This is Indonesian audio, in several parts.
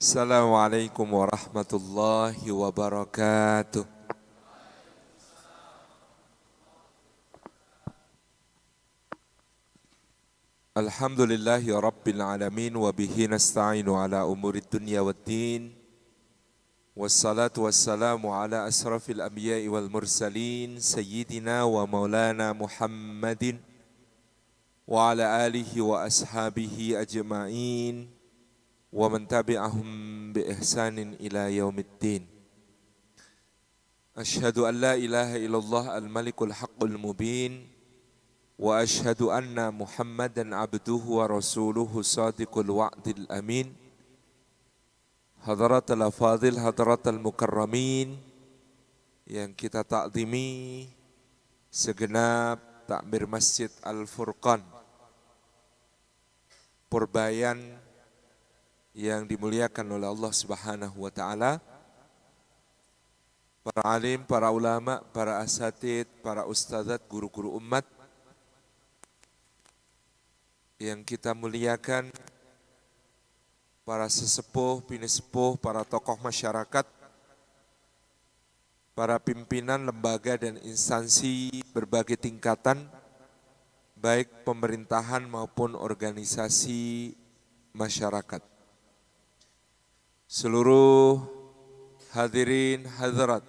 Assalamualaikum warahmatullahi wabarakatuh. Alhamdulillahi rabbil alamin wa bihi nasta'inu ala umurid dunya waddin. Wassalatu wassalamu ala asrafil anbiya'i wal mursalin sayyidina wa maulana Muhammadin wa ala alihi wa ashabihi ajma'in wa man tabi'ahum bi ihsanin ila yaumiddin. Asyhadu an la ilaha illallah al-malikul haqqul mubin wa asyhadu anna Muhammadan abduhu wa rasuluhu sadiqul wa'dil amin. Hadratal afadil, hadratal mukarramin yang kita takzimi segenap takmir Masjid Al-Furqan Purbayan yang dimuliakan oleh Allah Subhanahu wa taala. Para alim, para ulama, para asatid, para ustadzat, guru-guru umat yang kita muliakan, para sesepuh, bini sepuh, para tokoh masyarakat, para pimpinan lembaga dan instansi berbagai tingkatan, baik pemerintahan maupun organisasi masyarakat. Seluruh hadirin hadirat,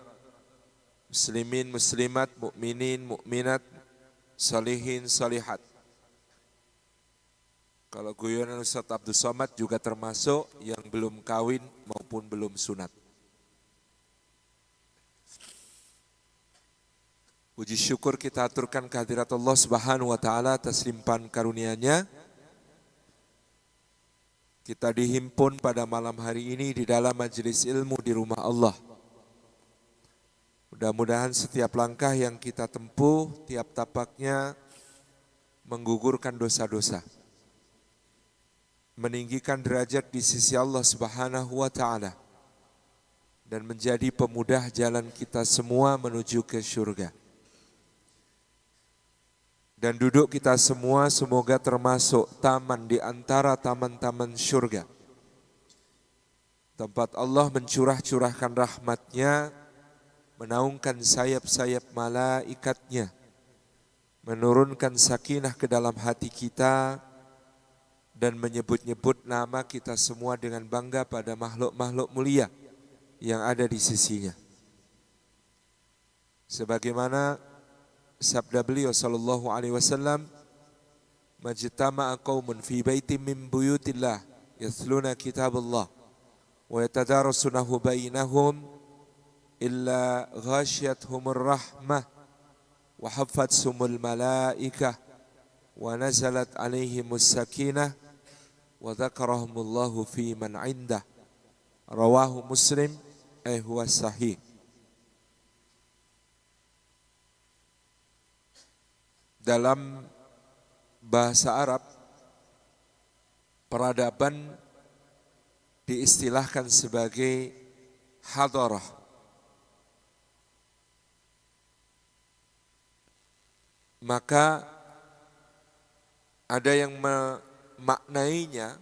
muslimin muslimat, mukminin mukminat, salihin salihat. Kalau guyonan Ustaz Abdul Somad juga termasuk yang belum kawin maupun belum sunat. Puji syukur kita aturkan kehadirat Allah Subhanahu wa taala atas limpahan karunia-Nya. Kita dihimpun pada malam hari ini di dalam majelis ilmu di rumah Allah. Mudah-mudahan setiap langkah yang kita tempuh, tiap tapaknya menggugurkan dosa-dosa, meninggikan derajat di sisi Allah Subhanahu wa taala, dan menjadi pemudah jalan kita semua menuju ke surga. Dan duduk kita semua semoga termasuk taman di antara taman-taman surga, tempat Allah mencurah-curahkan rahmat-Nya, menaungkan sayap-sayap malaikatnya, menurunkan sakinah ke dalam hati kita, dan menyebut-nyebut nama kita semua dengan bangga pada makhluk-makhluk mulia yang ada di sisinya. Sebagaimana sabda beliau sallallahu alaihi wasallam, majtama'a qaumun fi baitin min buyutillah yatluna kitaballah wa yatadarasunahu bainahum illa ghashiyatuhumur rahmah wa haffatsumul malaikah wa nazalat alaihimus sakinah wa dzakarahumullahu fi man 'indah. Rawahu Muslim huwa sahih. Dalam bahasa Arab, peradaban diistilahkan sebagai hadarah. Maka ada yang memaknainya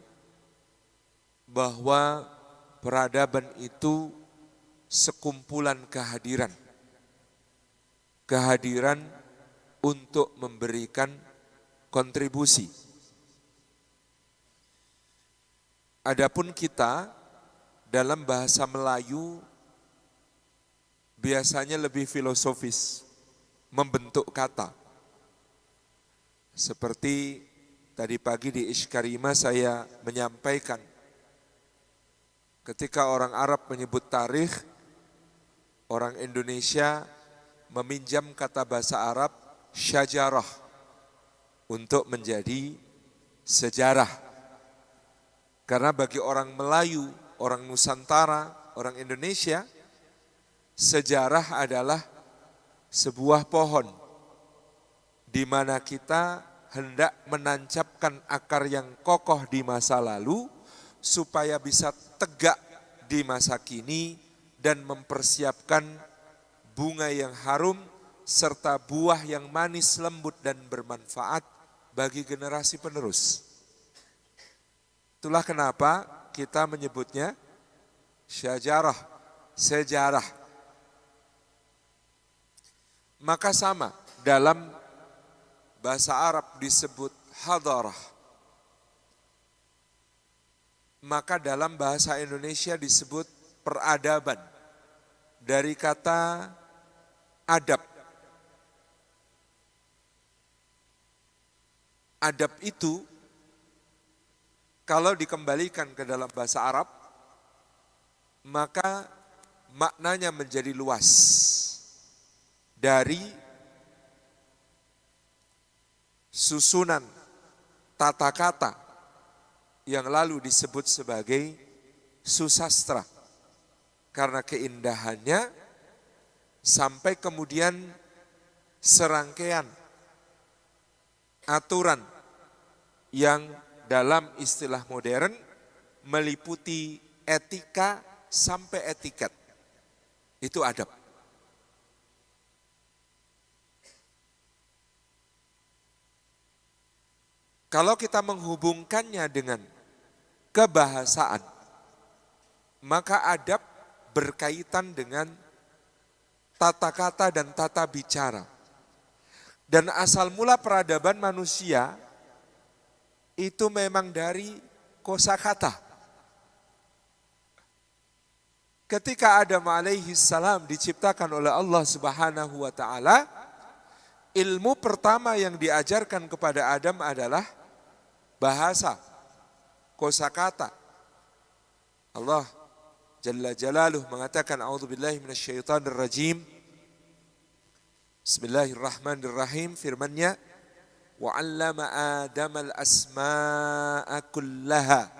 bahwa peradaban itu sekumpulan kehadiran. Kehadiran untuk memberikan kontribusi. Adapun kita dalam bahasa Melayu biasanya lebih filosofis, membentuk kata. Seperti tadi pagi di Ishkarima saya menyampaikan, ketika orang Arab menyebut tarikh, orang Indonesia meminjam kata bahasa Arab syajarah untuk menjadi sejarah. Karena bagi orang Melayu, orang Nusantara, orang Indonesia, sejarah adalah sebuah pohon di mana kita hendak menancapkan akar yang kokoh di masa lalu supaya bisa tegak di masa kini dan mempersiapkan bunga yang harum serta buah yang manis, lembut dan bermanfaat bagi generasi penerus. Itulah kenapa kita menyebutnya syajarah, sejarah. Maka sama, dalam bahasa Arab disebut hadarah. Maka dalam bahasa Indonesia disebut peradaban. Dari kata adab. Adab itu kalau dikembalikan ke dalam bahasa Arab, maka maknanya menjadi luas. Dari susunan tata kata yang lalu disebut sebagai susastra. Karena keindahannya sampai kemudian serangkaian aturan yang dalam istilah modern meliputi etika sampai etiket. Itu adab. Kalau kita menghubungkannya dengan kebahasaan, maka adab berkaitan dengan tata kata dan tata bicara. Dan asal mula peradaban manusia itu memang dari kosakata. Ketika Adam alaihi salam diciptakan oleh Allah Subhanahu wa taala, ilmu pertama yang diajarkan kepada Adam adalah bahasa, kosakata. Allah Jalla Jalaluh mengatakan, a'udzubillahi minasyaitonir rajim. Bismillahirrahmanirrahim, firman-Nya, wa 'allama Adamal asma'a kullaha.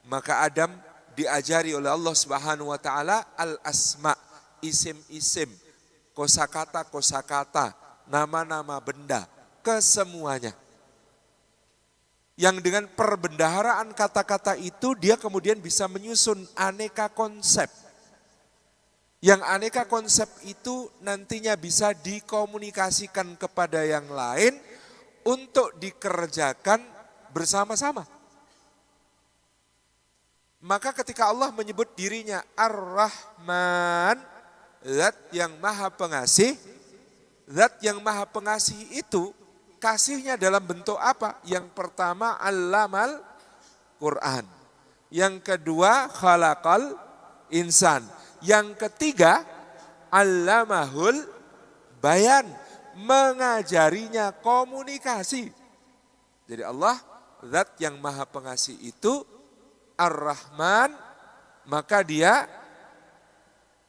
Maka Adam diajari oleh Allah Subhanahu wa taala al-asma, isim-isim, kosakata-kosakata, nama-nama benda, kesemuanya. Yang dengan perbendaharaan kata-kata itu dia kemudian bisa menyusun aneka konsep. Yang aneka konsep itu nantinya bisa dikomunikasikan kepada yang lain untuk dikerjakan bersama-sama. Maka ketika Allah menyebut dirinya Ar-Rahman, Zat yang Maha Pengasih, Zat yang Maha Pengasih itu kasihnya dalam bentuk apa? Yang pertama Allamal Quran. Yang kedua Khalaqal Insan. Yang ketiga Allamahul Bayan. Mengajarinya komunikasi. Jadi Allah Zat yang Maha Pengasih itu Ar-Rahman, maka dia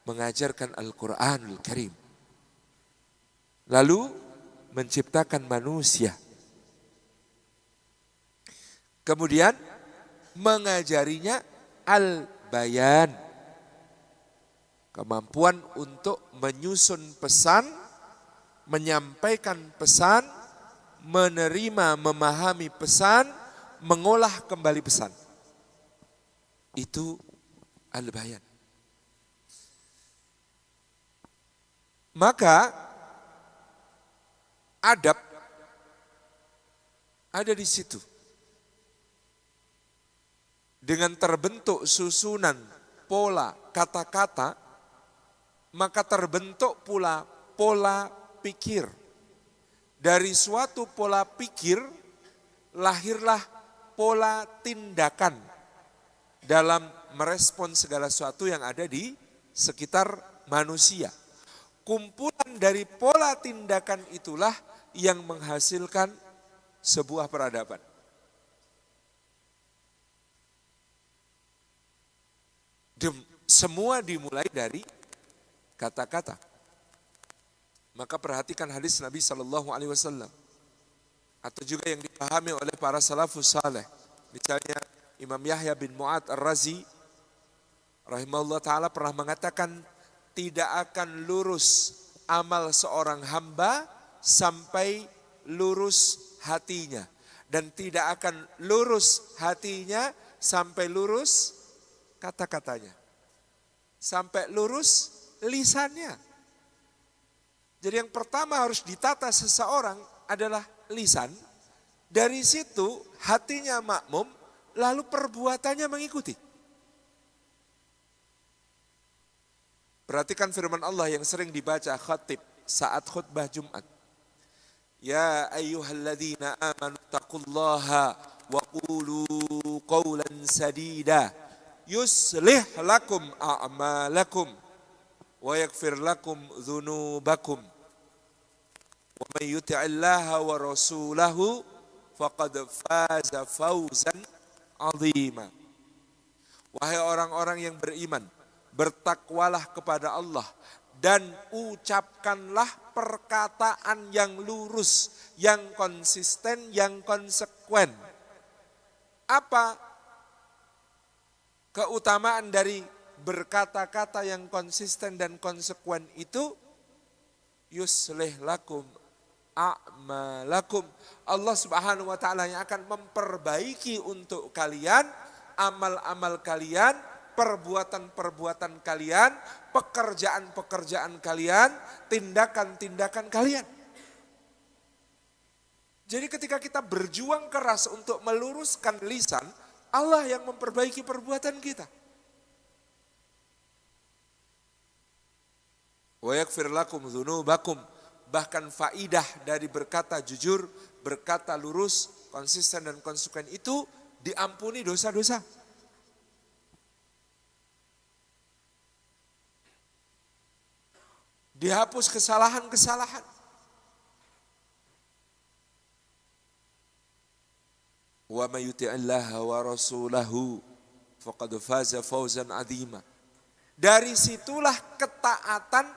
mengajarkan Al-Quranul Karim. Lalu menciptakan manusia. Kemudian mengajarinya al-bayan. Kemampuan untuk menyusun pesan, menyampaikan pesan, menerima, memahami pesan, mengolah kembali pesan. Itu al-bayan. Maka adab ada di situ. Dengan terbentuk susunan pola kata-kata, maka terbentuk pula pola pikir. Dari suatu pola pikir lahirlah pola tindakan dalam merespon segala sesuatu yang ada di sekitar manusia. Kumpulan dari pola tindakan itulah yang menghasilkan sebuah peradaban. Semua dimulai dari kata-kata. Maka perhatikan hadis Nabi SAW. Atau juga yang dipahami oleh para salafus saleh. Misalnya Imam Yahya bin Mu'ad Ar-Razi rahimahullah ta'ala pernah mengatakan, tidak akan lurus amal seorang hamba sampai lurus hatinya. Dan tidak akan lurus hatinya sampai lurus kata-katanya. Sampai lurus lisannya. Jadi yang pertama harus ditata seseorang adalah lisan. Dari situ hatinya makmum, lalu perbuatannya mengikuti. Perhatikan firman Allah yang sering dibaca khatib saat khutbah Jumat. Ya ayyuhalladzina amanu taqullaha wa qulu qawlan sadida yuslih lakum a'malakum wa yaghfir lakum dzunubakum wa may yuti'illaha wa rasulahu faqad faza fawzan 'azima. Wahai orang-orang yang beriman, bertakwalah kepada Allah dan ucapkanlah perkataan yang lurus, yang konsisten, yang konsekuen. Apa keutamaan dari berkata-kata yang konsisten dan konsekuen itu? Yuslih lakum a'malakum. Allah Subhanahu wa taala yang akan memperbaiki untuk kalian amal-amal kalian, perbuatan-perbuatan kalian, pekerjaan-pekerjaan kalian, tindakan-tindakan kalian. Jadi ketika kita berjuang keras untuk meluruskan lisan, Allah yang memperbaiki perbuatan kita. Wa yaghfir lakum dzunubakum. Bahkan faidah dari berkata jujur, berkata lurus, konsisten dan konsekuen itu diampuni dosa-dosa. Dihapus kesalahan-kesalahan. Wa may yuti'illaha wa rasulahu faqad faza fawzan 'azima. Dari situlah ketaatan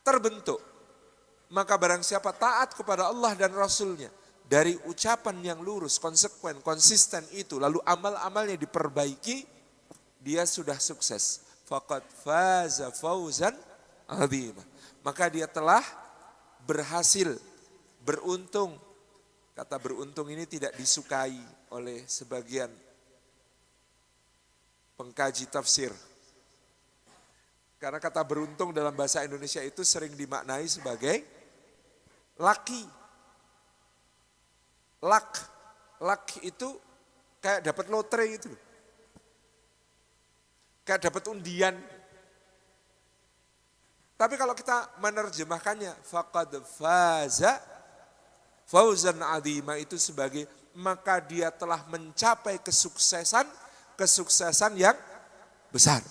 terbentuk. Maka barang siapa taat kepada Allah dan Rasulnya, dari ucapan yang lurus, konsekuen, konsisten itu, lalu amal-amalnya diperbaiki, dia sudah sukses. Faqad faza fawzan 'azima. Maka dia telah berhasil, beruntung. Kata beruntung ini tidak disukai oleh sebagian pengkaji tafsir. Karena kata beruntung dalam bahasa Indonesia itu sering dimaknai sebagai laki. Luck itu kayak dapat lotre gitu. Kayak dapat undian. Tapi kalau kita menerjemahkannya faqad faza fawzan 'azima itu sebagai maka dia telah mencapai kesuksesan yang besar.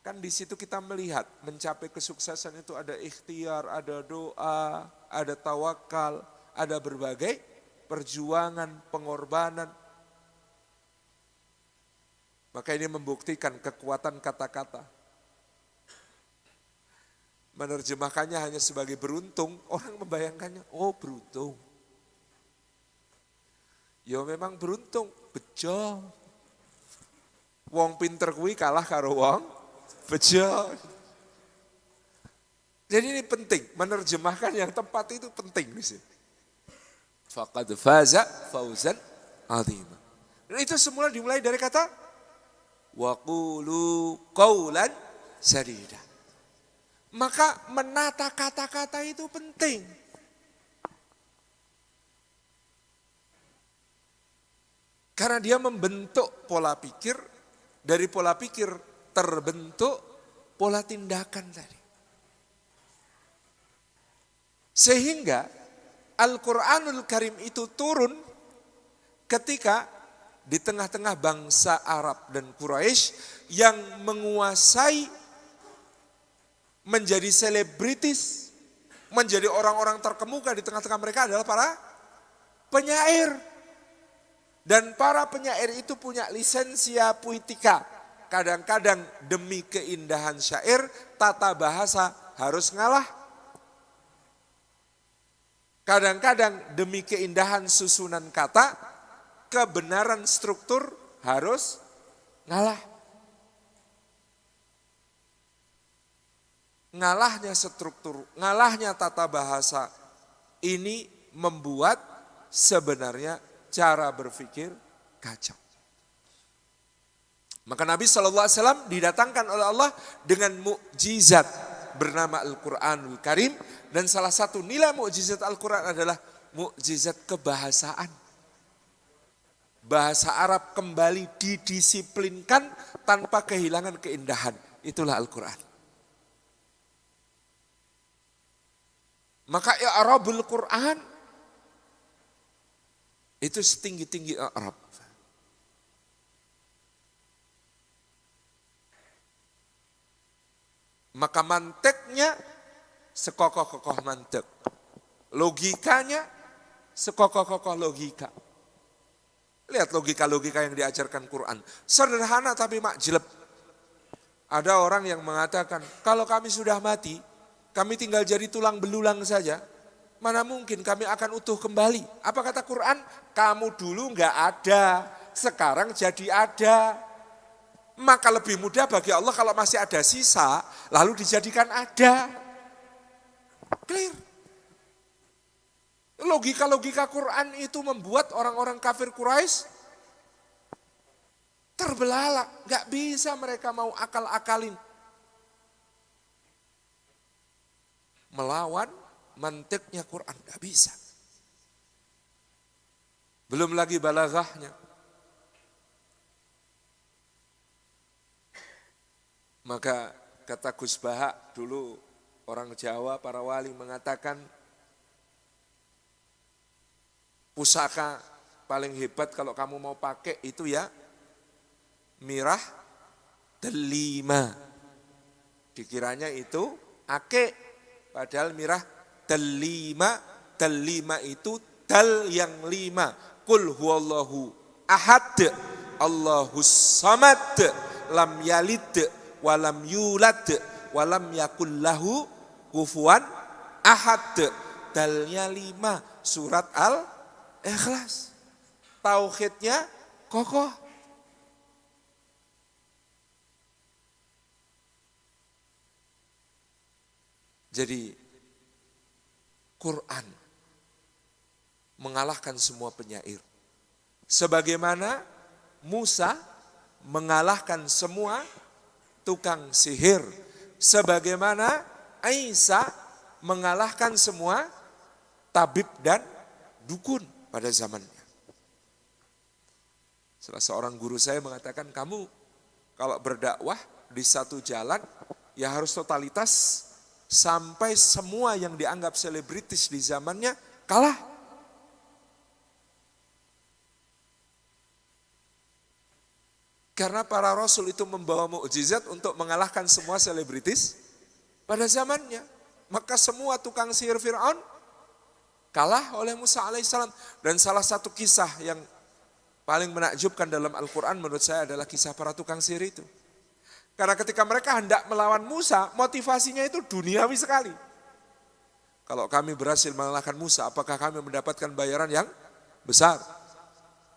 Kan di situ kita melihat mencapai kesuksesan itu ada ikhtiar, ada doa, ada tawakal, ada berbagai perjuangan, pengorbanan. Maka ini membuktikan kekuatan kata-kata. Menerjemahkannya hanya sebagai beruntung, orang membayangkannya, oh beruntung. Ya memang beruntung, bejo. Wong pinter kuwi kalah karo wong bejo. Jadi ini penting, menerjemahkan yang tepat itu penting di sini. Faqad faza fawzan 'azima. Dan itu semula dimulai dari kata wa qulu qawlan sadida. Maka menata kata-kata itu penting. Karena dia membentuk pola pikir, dari pola pikir terbentuk pola tindakan tadi. Sehingga Al-Quranul Karim itu turun ketika di tengah-tengah bangsa Arab dan Quraisy yang menguasai, menjadi selebritis, menjadi orang-orang terkemuka di tengah-tengah mereka adalah para penyair. Dan para penyair itu punya lisensia puitika. Kadang-kadang demi keindahan syair, tata bahasa harus ngalah. Kadang-kadang demi keindahan susunan kata, kebenaran struktur harus ngalah. Ngalahnya struktur, ngalahnya tata bahasa ini membuat sebenarnya cara berpikir kacau. Maka Nabi SAW didatangkan oleh Allah dengan mukjizat bernama Al-Quranul Karim. Dan salah satu nilai mukjizat Al-Quran adalah mukjizat kebahasaan. Bahasa Arab kembali didisiplinkan tanpa kehilangan keindahan. itulah Al-Quran. Maka i'rabul Quran itu setinggi-tinggi i'rab. Maka manteknya sekokoh-kokoh mantek. Logikanya sekokoh-kokoh logika. Lihat logika-logika yang diajarkan Quran. Sederhana tapi makjleb. Ada orang yang mengatakan, kalau kami sudah mati, kami tinggal jadi tulang belulang saja. Mana mungkin kami akan utuh kembali. Apa kata Quran? Kamu dulu enggak ada, sekarang jadi ada. Maka lebih mudah bagi Allah kalau masih ada sisa, lalu dijadikan ada. Clear. Logika-logika Quran itu membuat orang-orang kafir Quraisy terbelalak. Gak bisa mereka mau akal-akalin. Melawan mantiknya Quran, gak bisa. Belum lagi balaghahnya. Maka kata Gus Bahak dulu orang Jawa, para wali mengatakan pusaka paling hebat kalau kamu mau pakai itu ya mirah delima. Dikiranya itu ake, padahal mirah delima itu dal yang 5. Qul huwallahu ahad, Allahus samad, lam yalid walam yulad walam yakul lahu kufuwan ahad. Dalnya 5, surat Al-Ikhlas. Tauhidnya kokoh. Jadi Quran mengalahkan semua penyair. Sebagaimana Musa mengalahkan semua tukang sihir. Sebagaimana Isa mengalahkan semua tabib dan dukun pada zamannya. Salah seorang guru saya mengatakan, kamu kalau berdakwah di satu jalan, ya harus totalitas sampai semua yang dianggap selebritis di zamannya kalah. Karena para rasul itu membawa mukjizat untuk mengalahkan semua selebritis pada zamannya. Maka semua tukang sihir Fir'aun kalah oleh Musa alaihissalam. Dan salah satu kisah yang paling menakjubkan dalam Al-Quran menurut saya adalah kisah para tukang sihir itu. Karena ketika mereka hendak melawan Musa, motivasinya itu duniawi sekali. Kalau kami berhasil mengalahkan Musa, apakah kami mendapatkan bayaran yang besar?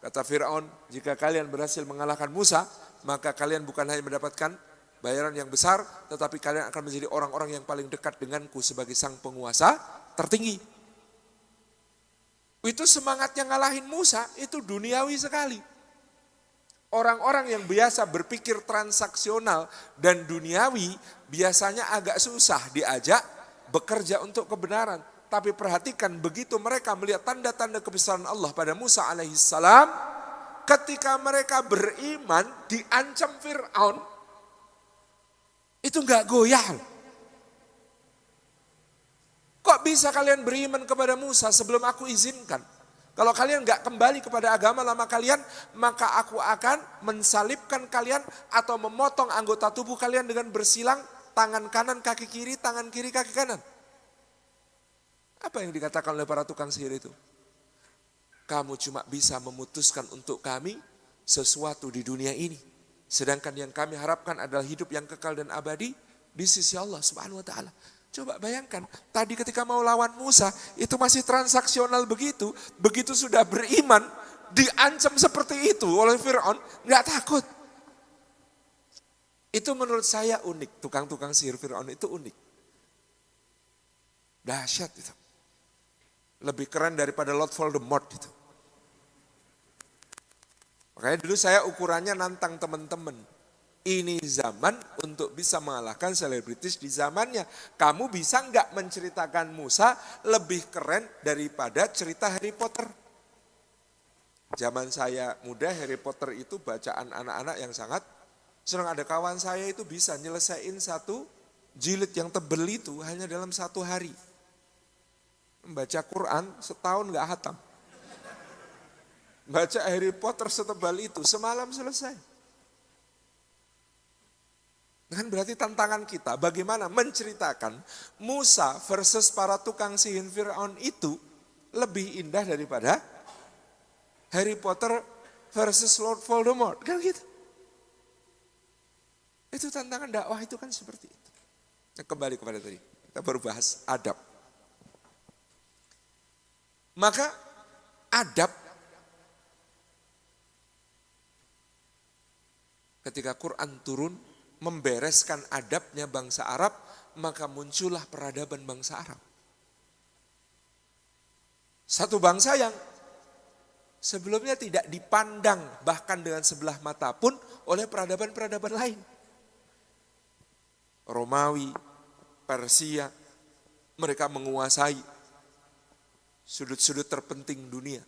Kata Fir'aun, jika kalian berhasil mengalahkan Musa, maka kalian bukan hanya mendapatkan bayaran yang besar, tetapi kalian akan menjadi orang-orang yang paling dekat denganku sebagai sang penguasa tertinggi. Itu semangatnya ngalahin Musa, itu duniawi sekali. Orang-orang yang biasa berpikir transaksional dan duniawi, biasanya agak susah diajak bekerja untuk kebenaran. Tapi perhatikan, begitu mereka melihat tanda-tanda kebesaran Allah pada Musa alaihissalam, ketika mereka beriman diancam Fir'aun, itu enggak goyah. Kok bisa kalian beriman kepada Musa sebelum aku izinkan? Kalau kalian enggak kembali kepada agama lama kalian, maka aku akan mensalibkan kalian atau memotong anggota tubuh kalian dengan bersilang tangan kanan kaki kiri, tangan kiri kaki kanan. Apa yang dikatakan oleh para tukang sihir itu? Kamu cuma bisa memutuskan untuk kami sesuatu di dunia ini. Sedangkan yang kami harapkan adalah hidup yang kekal dan abadi di sisi Allah Subhanahu wa ta'ala. Coba bayangkan, tadi ketika mau lawan Musa, itu masih transaksional begitu. Begitu sudah beriman, diancam seperti itu oleh Fir'aun, nggak takut. Itu menurut saya unik, tukang-tukang sihir Fir'aun itu unik. Dahsyat itu. Lebih keren daripada Lord Voldemort itu. Makanya dulu saya ukurannya nantang teman-teman. Ini zaman untuk bisa mengalahkan selebritis di zamannya. Kamu bisa nggak menceritakan Musa lebih keren daripada cerita Harry Potter? Zaman saya muda Harry Potter itu bacaan anak-anak yang sangat Sedang ada kawan saya itu bisa nyelesain satu jilid yang tebel itu hanya dalam 1 hari. Membaca Quran setahun gak hatam. Baca Harry Potter setebal itu semalam selesai. Kan berarti tantangan kita bagaimana menceritakan Musa versus para tukang sihir Fir'aun itu lebih indah daripada Harry Potter versus Lord Voldemort. Kan gitu. Itu tantangan dakwah itu kan seperti itu. Nah, kembali kepada tadi, kita baru bahas adab. Maka adab ketika Quran turun membereskan adabnya bangsa Arab, maka muncullah peradaban bangsa Arab. Satu bangsa yang sebelumnya tidak dipandang bahkan dengan sebelah mata pun oleh peradaban-peradaban lain. Romawi, Persia, mereka menguasai sudut-sudut terpenting dunia.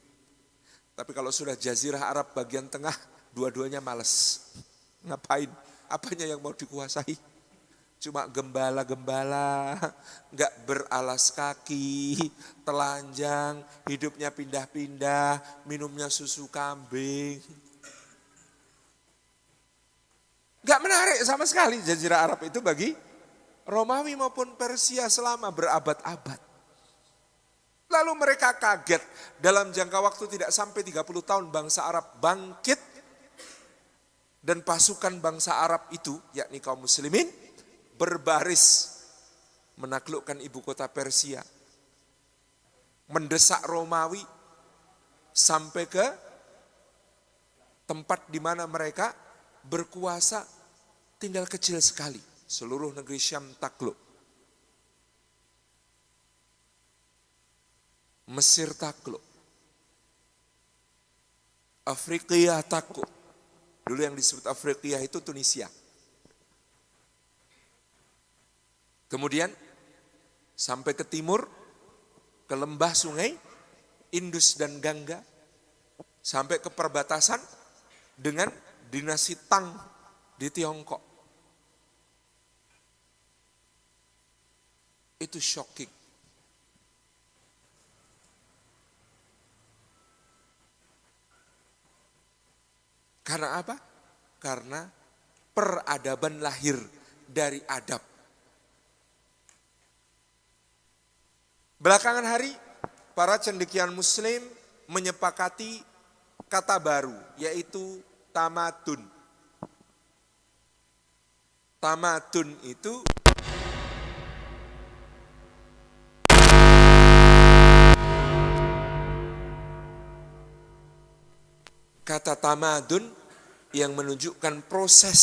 Tapi kalau sudah Jazirah Arab bagian tengah, dua-duanya malas. Ngapain? Apanya yang mau dikuasai? Cuma gembala-gembala, nggak beralas kaki, telanjang, hidupnya pindah-pindah, minumnya susu kambing. Nggak menarik sama sekali Jazirah Arab itu bagi Romawi maupun Persia selama berabad-abad. Lalu mereka kaget dalam jangka waktu tidak sampai 30 tahun bangsa Arab bangkit. Dan pasukan bangsa Arab itu, yakni kaum muslimin, berbaris menaklukkan ibu kota Persia. Mendesak Romawi sampai ke tempat di mana mereka berkuasa tinggal kecil sekali. Seluruh negeri Syam takluk. Mesir takluk. Afrika takluk. Dulu yang disebut Afrika itu Tunisia. Kemudian sampai ke timur, ke lembah sungai, Indus dan Gangga, sampai ke perbatasan dengan dinasti Tang di Tiongkok. Itu shocking. Karena apa? Karena peradaban lahir dari adab. Belakangan hari, para cendekiawan muslim menyepakati kata baru, yaitu tamadun. Tamadun itu kata tamadun yang menunjukkan proses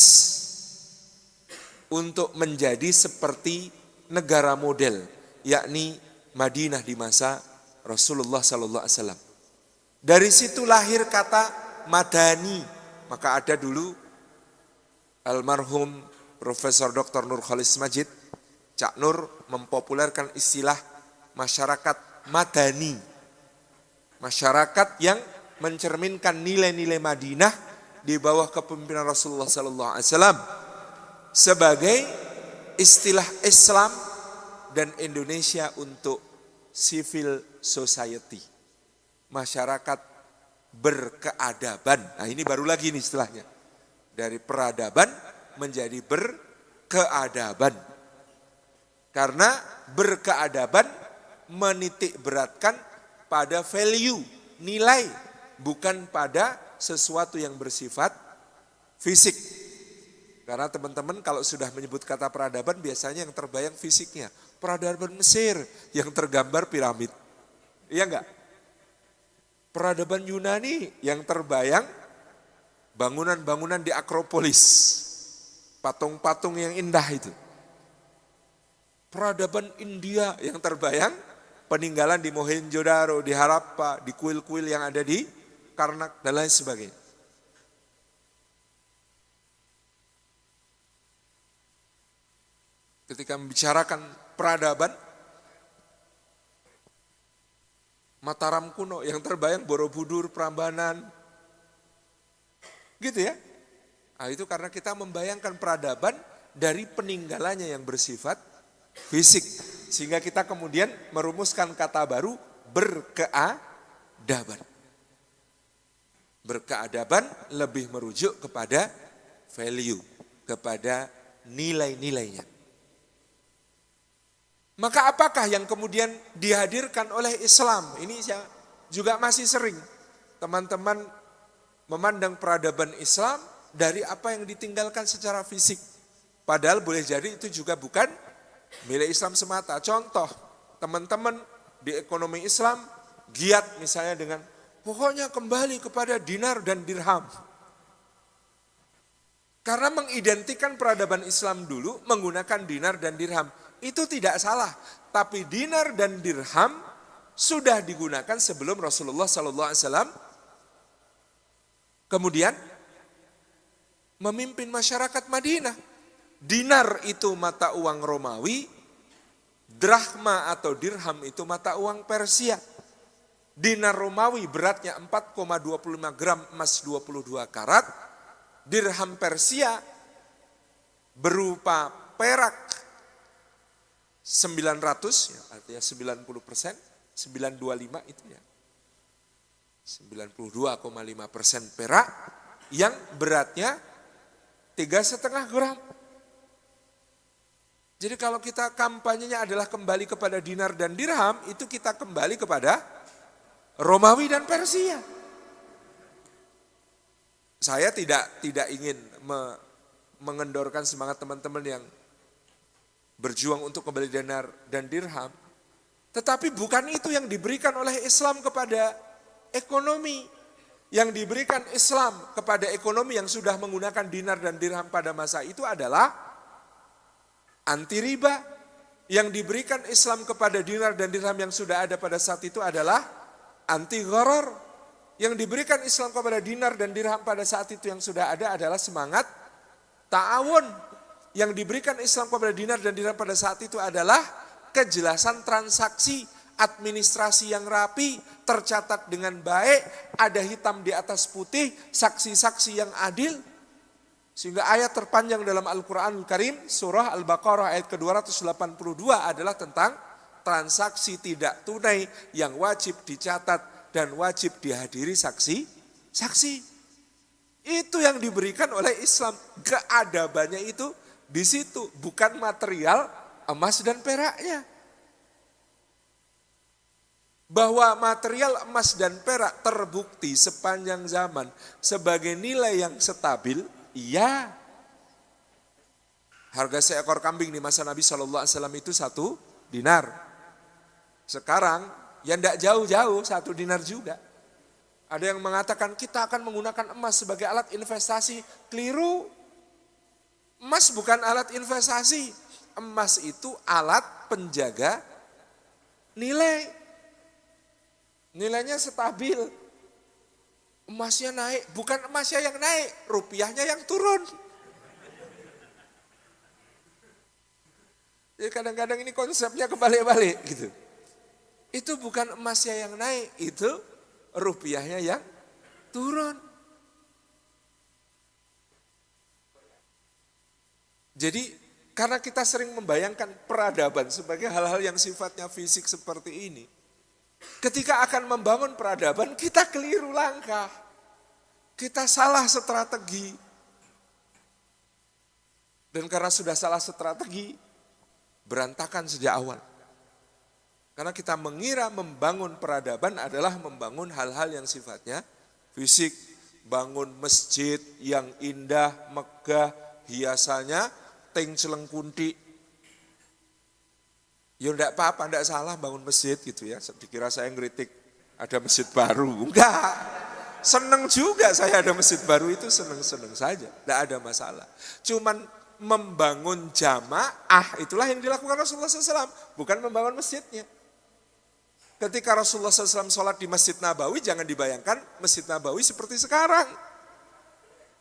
untuk menjadi seperti negara model, yakni Madinah di masa Rasulullah SAW. Dari situ lahir kata Madani. Maka ada dulu almarhum Profesor Dr. Nur Khalis Majid, Cak Nur mempopulerkan istilah masyarakat Madani. Masyarakat yang mencerminkan nilai-nilai Madinah di bawah kepemimpinan Rasulullah SAW sebagai istilah Islam dan Indonesia untuk civil society, masyarakat berkeadaban. Nah ini baru lagi nih istilahnya, dari peradaban menjadi berkeadaban. Karena berkeadaban menitik beratkan pada value, nilai, bukan pada sesuatu yang bersifat fisik. Karena teman-teman kalau sudah menyebut kata peradaban biasanya yang terbayang fisiknya. Peradaban Mesir yang tergambar piramid. Iya enggak? Peradaban Yunani yang terbayang bangunan-bangunan di Akropolis. Patung-patung yang indah itu. Peradaban India yang terbayang peninggalan di Mohenjo-daro, di Harappa, di kuil-kuil yang ada di Karnak dan lain sebagainya. Ketika membicarakan peradaban, Mataram kuno yang terbayang Borobudur, Prambanan, gitu ya. Nah, itu karena kita membayangkan peradaban dari peninggalannya yang bersifat fisik. Sehingga kita kemudian merumuskan kata baru berkeadaban. Berkeadaban lebih merujuk kepada value, kepada nilai-nilainya. Maka apakah yang kemudian dihadirkan oleh Islam? Ini juga masih sering teman-teman memandang peradaban Islam dari apa yang ditinggalkan secara fisik. Padahal boleh jadi itu juga bukan milik Islam semata. Contoh, teman-teman di ekonomi Islam giat misalnya dengan pokoknya kembali kepada dinar dan dirham. Karena mengidentikan peradaban Islam dulu menggunakan dinar dan dirham. Itu tidak salah, tapi dinar dan dirham sudah digunakan sebelum Rasulullah SAW kemudian memimpin masyarakat Madinah. Dinar itu mata uang Romawi, drachma atau dirham itu mata uang Persia. Dinar Romawi beratnya 4,25 gram emas 22 karat, dirham Persia berupa perak 900, ya, artinya 90%, 925 itu ya. 92,5% perak yang beratnya 3,5 gram. Jadi kalau kita kampanyenya adalah kembali kepada dinar dan dirham, itu kita kembali kepada Romawi dan Persia. Saya tidak ingin mengendorkan semangat teman-teman yang berjuang untuk kembali dinar dan dirham. Tetapi bukan itu yang diberikan oleh Islam kepada ekonomi. Yang diberikan Islam kepada ekonomi yang sudah menggunakan dinar dan dirham pada masa itu adalah anti riba. Yang diberikan Islam kepada dinar dan dirham yang sudah ada pada saat itu adalah anti gharar. Yang diberikan Islam kepada dinar dan dirham pada saat itu yang sudah ada adalah semangat ta'awun. Yang diberikan Islam kepada dinar dan dirham pada saat itu adalah kejelasan transaksi, administrasi yang rapi, tercatat dengan baik, ada hitam di atas putih, saksi-saksi yang adil. Sehingga ayat terpanjang dalam Al-Quranul Karim, surah Al-Baqarah ayat ke-282 adalah tentang transaksi tidak tunai yang wajib dicatat dan wajib dihadiri saksi. Itu yang diberikan oleh Islam. Keadabannya itu di situ, bukan material emas dan peraknya. Bahwa material emas dan perak terbukti sepanjang zaman sebagai nilai yang stabil, iya. Harga seekor kambing di masa Nabi SAW itu 1 dinar. Sekarang ya tidak jauh-jauh 1 dinar juga. Ada yang mengatakan kita akan menggunakan emas sebagai alat investasi. Keliru. Emas bukan alat investasi. Emas itu alat penjaga nilai. Nilainya stabil. Emasnya naik, bukan emasnya yang naik, rupiahnya yang turun. Jadi kadang-kadang ini konsepnya kebalik-balik gitu. Itu bukan emasnya yang naik, itu rupiahnya yang turun. Jadi karena kita sering membayangkan peradaban sebagai hal-hal yang sifatnya fisik seperti ini. Ketika akan membangun peradaban kita keliru langkah. Kita salah strategi. Dan karena sudah salah strategi, berantakan sejak awal. Karena kita mengira membangun peradaban adalah membangun hal-hal yang sifatnya fisik. Bangun masjid yang indah, megah, hiasannya ting celeng kunti. Ya enggak apa-apa, enggak salah bangun masjid gitu ya. Dikira saya ngeritik ada masjid baru. Enggak. Seneng juga saya ada masjid baru itu seneng-seneng saja. Enggak ada masalah. Cuman membangun jamaah itulah yang dilakukan Rasulullah SAW. Bukan membangun masjidnya. Ketika Rasulullah SAW sholat di Masjid Nabawi jangan dibayangkan Masjid Nabawi seperti sekarang.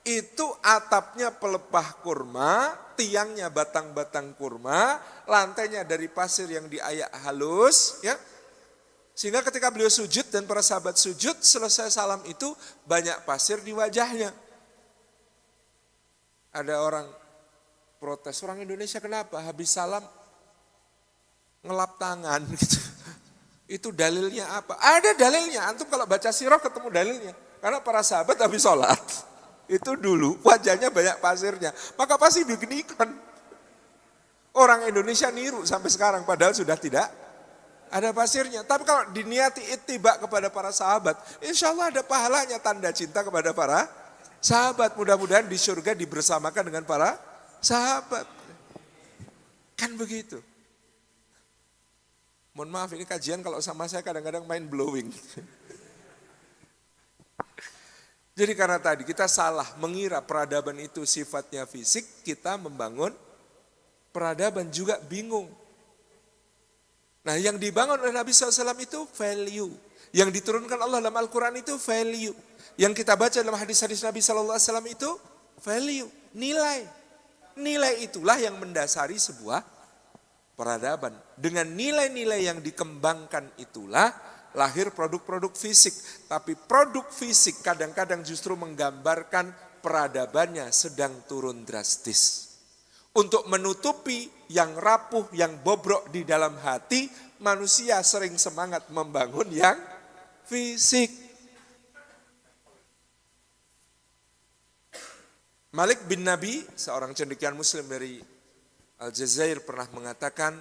Itu atapnya pelepah kurma, tiangnya batang-batang kurma, lantainya dari pasir yang diayak halus, ya. Sehingga ketika beliau sujud dan para sahabat sujud, selesai salam itu banyak pasir di wajahnya. Ada orang protes, orang Indonesia kenapa habis salam ngelap tangan gitu. Itu dalilnya apa? Ada dalilnya, antum kalau baca sirah ketemu dalilnya. Karena para sahabat habis sholat, itu dulu wajahnya banyak pasirnya, maka pasti digenikan. Orang Indonesia niru sampai sekarang padahal sudah tidak ada pasirnya. Tapi kalau diniati ittiba kepada para sahabat, insya Allah ada pahalanya, tanda cinta kepada para sahabat. Mudah-mudahan di surga dibersamakan dengan para sahabat. Kan begitu. Mohon maaf ini kajian kalau sama saya kadang-kadang mind blowing. Jadi karena tadi kita salah mengira peradaban itu sifatnya fisik, kita membangun peradaban juga bingung. Nah yang dibangun oleh Nabi SAW itu value. Yang diturunkan Allah dalam Al-Quran itu value. Yang kita baca dalam hadis-hadis Nabi SAW itu value, nilai. Nilai itulah yang mendasari sebuah peradaban. Dengan nilai-nilai yang dikembangkan itulah lahir produk-produk fisik. Tapi produk fisik kadang-kadang justru menggambarkan peradabannya sedang turun drastis. Untuk menutupi yang rapuh, yang bobrok di dalam hati, manusia sering semangat membangun yang fisik. Malik bin Nabi, seorang cendekiawan muslim dari Aljazair pernah mengatakan,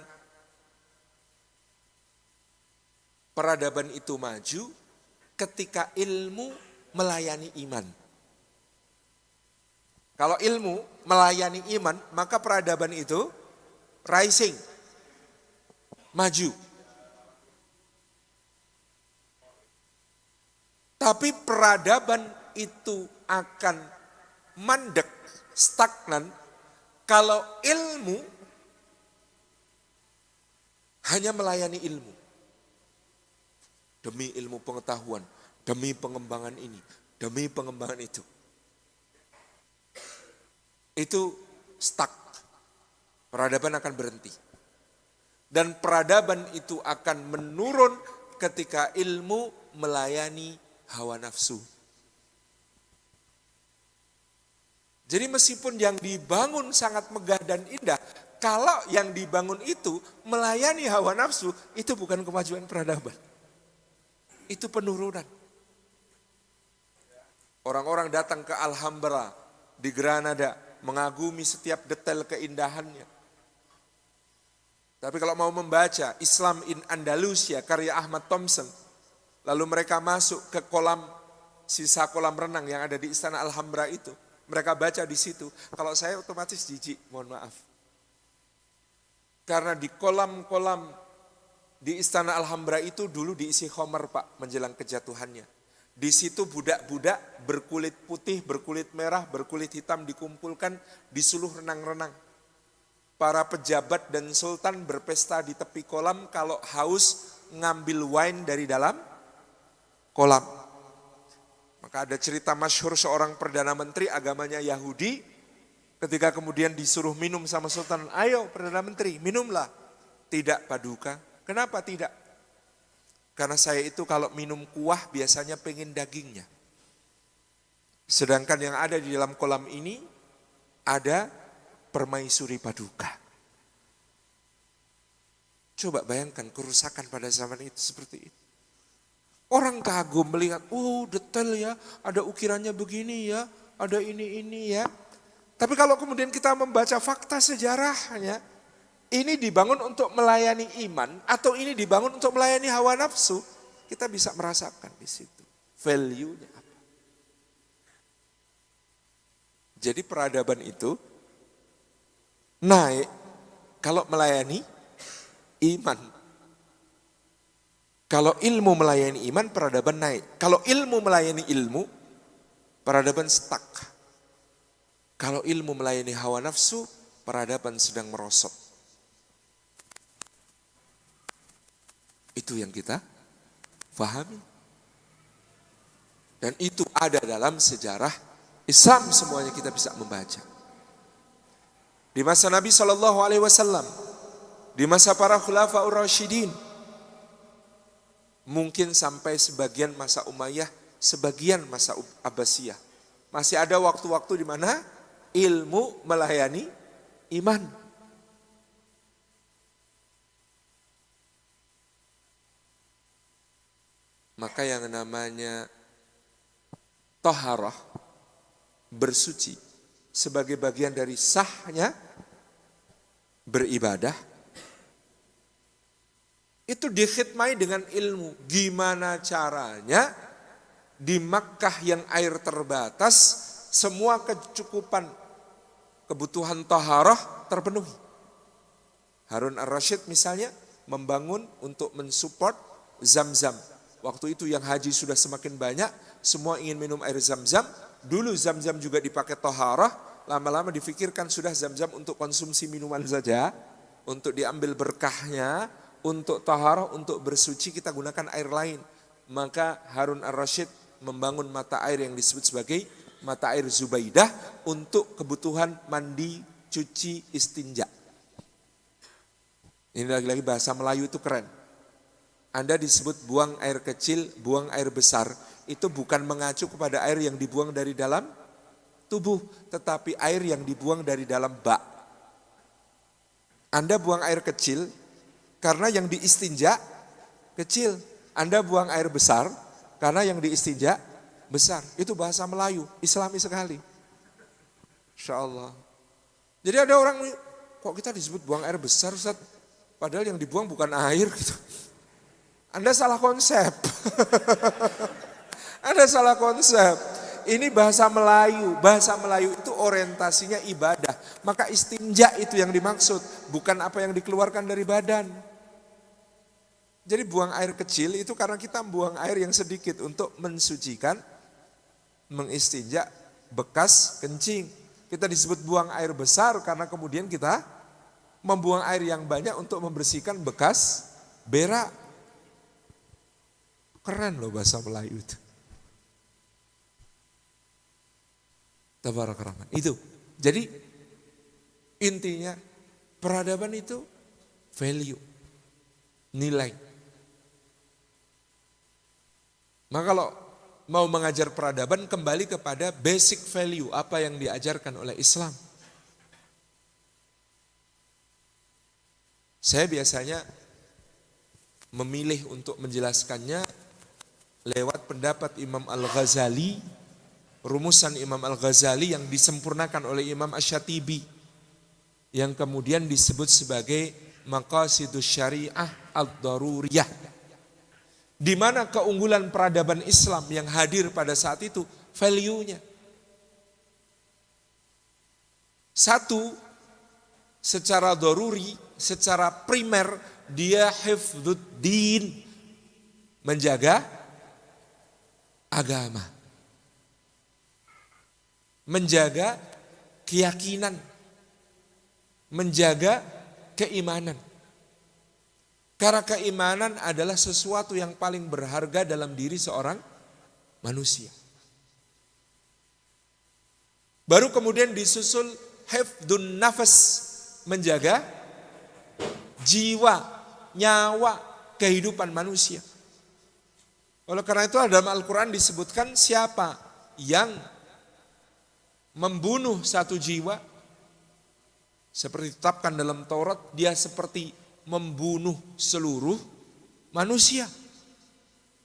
peradaban itu maju ketika ilmu melayani iman. Kalau ilmu melayani iman, maka peradaban itu rising, maju. Tapi peradaban itu akan mandek, stagnan, kalau ilmu hanya melayani ilmu. Demi ilmu pengetahuan, demi pengembangan ini, demi pengembangan itu. Itu stuck. Peradaban akan berhenti. Dan peradaban itu akan menurun ketika ilmu melayani hawa nafsu. Jadi meskipun yang dibangun sangat megah dan indah, kalau yang dibangun itu melayani hawa nafsu, itu bukan kemajuan peradaban. Itu penurunan. Orang-orang datang ke Alhambra di Granada, mengagumi setiap detail keindahannya. Tapi kalau mau membaca Islam in Andalusia, karya Ahmad Thompson, lalu mereka masuk ke sisa kolam renang yang ada di Istana Alhambra itu, mereka baca di situ. Kalau saya otomatis jijik, mohon maaf. Karena di kolam-kolam di Istana Alhambra itu dulu diisi khamar Pak, menjelang kejatuhannya. Di situ budak-budak berkulit putih, berkulit merah, berkulit hitam dikumpulkan di suluh renang-renang. Para pejabat dan sultan berpesta di tepi kolam, kalau haus ngambil wine dari dalam kolam. Maka ada cerita masyhur seorang perdana menteri agamanya Yahudi, ketika kemudian disuruh minum sama sultan, ayo perdana menteri minumlah. Tidak Paduka, kenapa tidak? Karena saya itu kalau minum kuah biasanya pengen dagingnya. Sedangkan yang ada di dalam kolam ini ada permaisuri Paduka. Coba bayangkan kerusakan pada zaman itu seperti itu. Orang kagum melihat, detail ya, ada ukirannya begini ya, ada ini ya. Tapi kalau kemudian kita membaca fakta sejarahnya, ini dibangun untuk melayani iman atau ini dibangun untuk melayani hawa nafsu, kita bisa merasakan di situ value-nya apa. Jadi peradaban itu naik kalau melayani iman. Kalau ilmu melayani iman, peradaban naik. Kalau ilmu melayani ilmu, peradaban stuck. Kalau ilmu melayani hawa nafsu, peradaban sedang merosot. Itu yang kita pahami. Dan itu ada dalam sejarah Islam, semuanya kita bisa membaca. Di masa Nabi SAW, di masa para khulafaur rasyidin, mungkin sampai sebagian masa Umayyah, sebagian masa Abbasiyah. Masih ada waktu-waktu di mana ilmu melayani iman. Maka yang namanya taharah, bersuci, sebagai bagian dari sahnya beribadah, itu dikhidmai dengan ilmu. Gimana caranya di Makkah yang air terbatas, semua kecukupan kebutuhan taharah terpenuhi. Harun ar-Rasyid misalnya membangun untuk mensupport Zam-Zam. Waktu itu yang haji sudah semakin banyak, semua ingin minum air Zam-Zam. Dulu Zam-Zam juga dipakai taharah, lama-lama difikirkan sudah Zam-Zam untuk konsumsi minuman saja, untuk diambil berkahnya, untuk taharah, untuk bersuci kita gunakan air lain. Maka Harun ar-Rasyid membangun mata air yang disebut sebagai mata air Zubaidah untuk kebutuhan mandi, cuci, istinja. Ini lagi-lagi bahasa Melayu itu keren. Anda disebut buang air kecil, buang air besar, itu bukan mengacu kepada air yang dibuang dari dalam tubuh, tetapi air yang dibuang dari dalam bak. Anda buang air kecil karena yang diistinja kecil. Anda buang air besar karena yang diistinja besar. Itu bahasa Melayu, Islami sekali. Insya Allah. Jadi ada orang, kok kita disebut buang air besar Ustaz? Padahal yang dibuang bukan air gitu. Anda salah konsep. Anda salah konsep. Ini bahasa Melayu. Bahasa Melayu itu orientasinya ibadah. Maka istinja itu yang dimaksud. Bukan apa yang dikeluarkan dari badan. Jadi buang air kecil itu karena kita buang air yang sedikit untuk mensucikan, mengistinja bekas kencing. Kita disebut buang air besar karena kemudian kita membuang air yang banyak untuk membersihkan bekas berak. Keren loh bahasa Melayu itu. Tabarak Rahman. Itu. Jadi intinya peradaban itu value, nilai. Maka kalau mau mengajar peradaban kembali kepada basic value, apa yang diajarkan oleh Islam. Saya biasanya memilih untuk menjelaskannya lewat pendapat Imam Al-Ghazali, rumusan Imam Al-Ghazali yang disempurnakan oleh Imam Asy-Syatibi, yang kemudian disebut sebagai Maqasidus Syariah Ad-Daruriyah. Di mana keunggulan peradaban Islam yang hadir pada saat itu, value-nya. Satu, secara daruri, secara primer, dia hifdzuddin, menjaga agama, menjaga keyakinan, menjaga keimanan. Karena keimanan adalah sesuatu yang paling berharga dalam diri seorang manusia. Baru kemudian disusul hifdzun nafas, menjaga jiwa, nyawa, kehidupan manusia. Oleh karena itu dalam Al-Quran disebutkan siapa yang membunuh satu jiwa, seperti ditetapkan dalam Taurat, dia seperti membunuh seluruh manusia.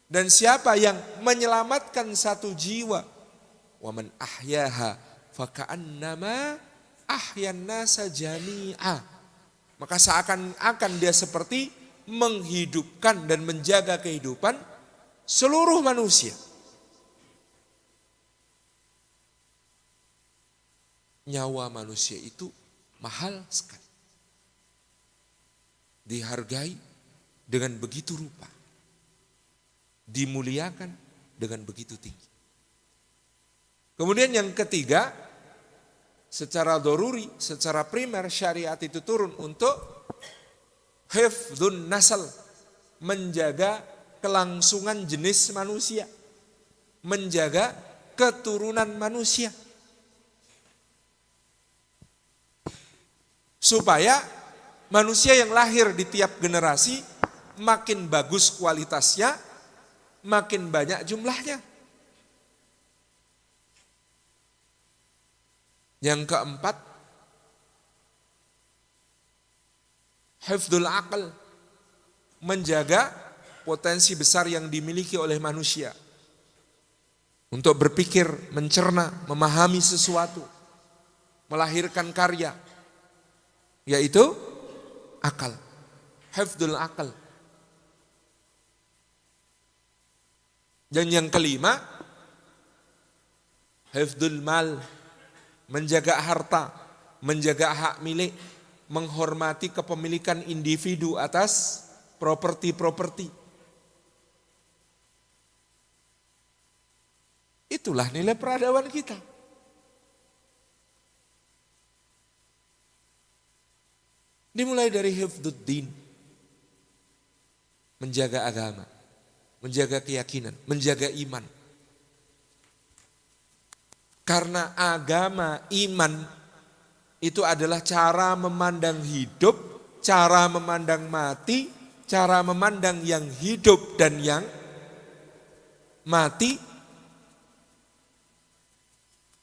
Dan siapa yang menyelamatkan satu jiwa, wa man ahyaha faka'annama ahyan nasa jami'a, maka seakan-akan dia seperti menghidupkan dan menjaga kehidupan seluruh manusia. Nyawa manusia itu mahal sekali. Dihargai dengan begitu rupa. Dimuliakan dengan begitu tinggi. Kemudian yang ketiga, secara doruri, secara primer syariat itu turun untuk hifdzun nasal, menjaga kelangsungan jenis manusia, menjaga keturunan manusia. Supaya manusia yang lahir di tiap generasi makin bagus kualitasnya, makin banyak jumlahnya. Yang keempat, hifdzul aql, menjaga potensi besar yang dimiliki oleh manusia untuk berpikir, mencerna, memahami sesuatu, melahirkan karya, yaitu akal, hifdzul aql. Dan yang kelima, hifdzul mal, menjaga harta, menjaga hak milik, menghormati kepemilikan individu atas properti-properti. Itulah nilai peradaban kita. Dimulai dari hifdzuddin, menjaga agama, menjaga keyakinan, menjaga iman. Karena agama, iman itu adalah cara memandang hidup, cara memandang mati, cara memandang yang hidup dan yang mati,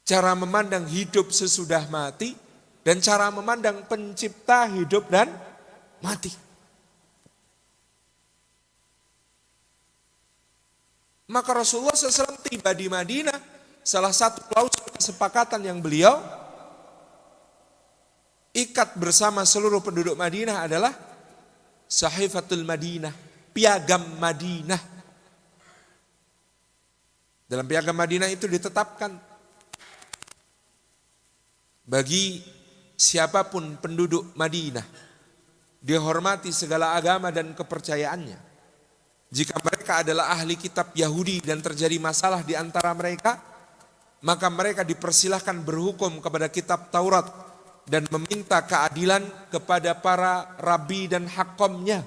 cara memandang hidup sesudah mati, dan cara memandang pencipta hidup dan mati. Maka Rasulullah SAW tiba di Madinah, salah satu klausul kesepakatan yang beliau ikat bersama seluruh penduduk Madinah adalah Sahifatul Madinah, piagam Madinah. Dalam piagam Madinah itu ditetapkan bagi siapapun penduduk Madinah, dihormati segala agama dan kepercayaannya. Jika mereka adalah ahli kitab Yahudi dan terjadi masalah di antara mereka, maka mereka dipersilahkan berhukum kepada kitab Taurat dan meminta keadilan kepada para rabi dan hakomnya.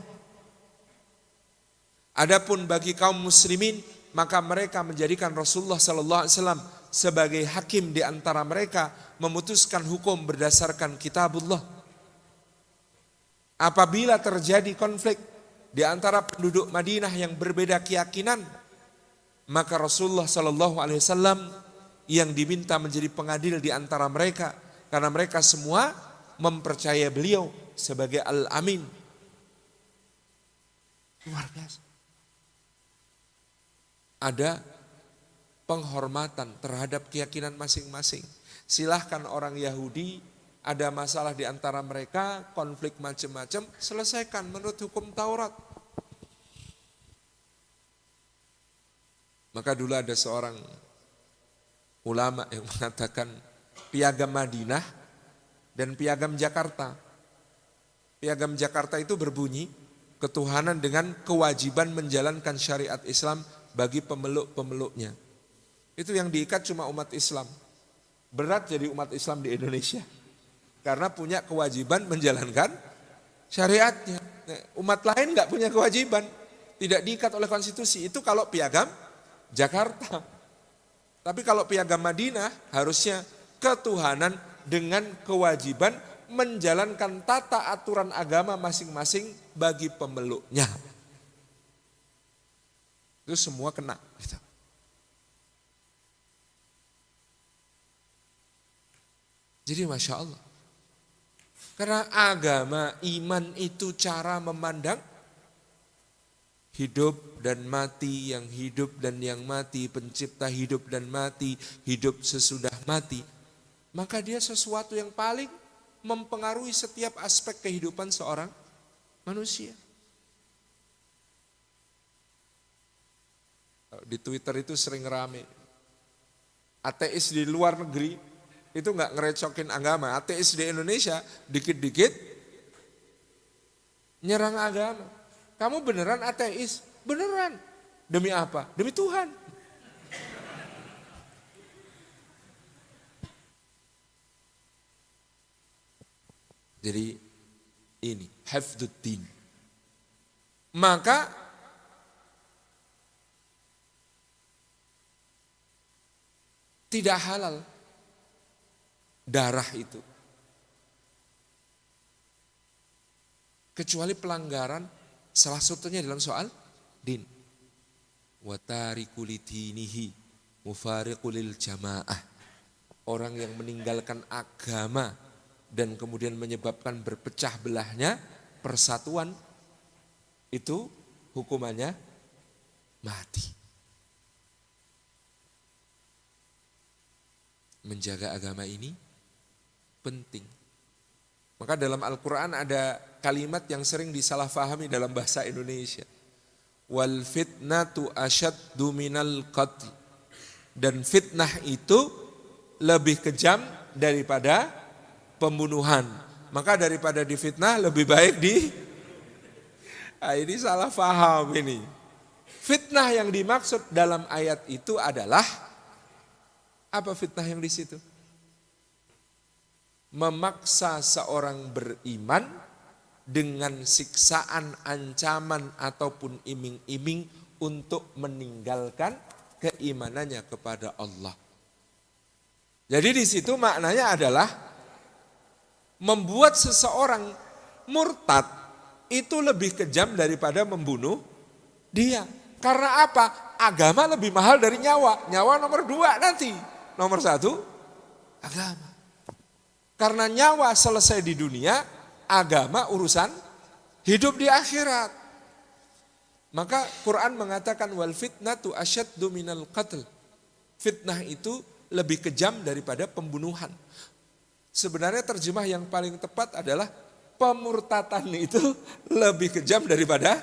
Adapun bagi kaum muslimin, maka mereka menjadikan Rasulullah SAW sebagai hakim di antara mereka, memutuskan hukum berdasarkan kitabullah. Apabila terjadi konflik di antara penduduk Madinah yang berbeda keyakinan, maka Rasulullah SAW yang diminta menjadi pengadil di antara mereka, karena mereka semua mempercayai beliau sebagai Al-Amin. Luar biasa. Ada penghormatan terhadap keyakinan masing-masing. Silahkan orang Yahudi ada masalah di antara mereka, konflik macam-macam, selesaikan menurut hukum Taurat. Maka dulu ada seorang ulama yang mengatakan piagam Madinah dan piagam Jakarta. Piagam Jakarta itu berbunyi, ketuhanan dengan kewajiban menjalankan syariat Islam bagi pemeluk-pemeluknya. Itu yang diikat cuma umat Islam. Berat jadi umat Islam di Indonesia, karena punya kewajiban menjalankan syariatnya. Umat lain nggak punya kewajiban, tidak diikat oleh konstitusi. Itu kalau piagam Jakarta. Tapi kalau piagam Madinah harusnya ketuhanan dengan kewajiban menjalankan tata aturan agama masing-masing bagi pemeluknya. Itu semua kena. Gitu. Jadi Masya Allah. Karena agama, iman itu cara memandang hidup dan mati, yang hidup dan yang mati, pencipta hidup dan mati, hidup sesudah mati. Maka dia sesuatu yang paling mempengaruhi setiap aspek kehidupan seorang manusia. Di Twitter itu sering rame. Ateis di luar negeri itu nggak ngerecokin agama. Ateis di Indonesia dikit-dikit nyerang agama. Kamu beneran ateis? Beneran. Demi apa? Demi Tuhan. Jadi ini hifdzuddin. Maka tidak halal darah itu. Kecuali pelanggaran salah satunya dalam soal din. Wa tariku lidinihi mufariqu lil jamaah. orang yang meninggalkan agama dan kemudian menyebabkan berpecah belahnya persatuan, itu hukumannya mati. Menjaga agama ini penting. Maka dalam Al-Quran ada kalimat yang sering disalahfahami dalam bahasa Indonesia. Wal fitnatu asyaddu minal qatl. Dan fitnah itu lebih kejam daripada pembunuhan. Maka daripada difitnah lebih baik ini salah paham ini. Fitnah yang dimaksud dalam ayat itu adalah apa fitnah yang di situ? Memaksa seorang beriman dengan siksaan, ancaman ataupun iming-iming untuk meninggalkan keimanannya kepada Allah. Jadi di situ maknanya adalah membuat seseorang murtad itu lebih kejam daripada membunuh dia. Karena apa? Agama lebih mahal dari nyawa. Nyawa nomor 2 nanti. Nomor 1 agama. Karena nyawa selesai di dunia, agama urusan hidup di akhirat. Maka Quran mengatakan wal fitnatu asyaddu minal qatl. Fitnah itu lebih kejam daripada pembunuhan. Sebenarnya terjemah yang paling tepat adalah pemurtatan itu lebih kejam daripada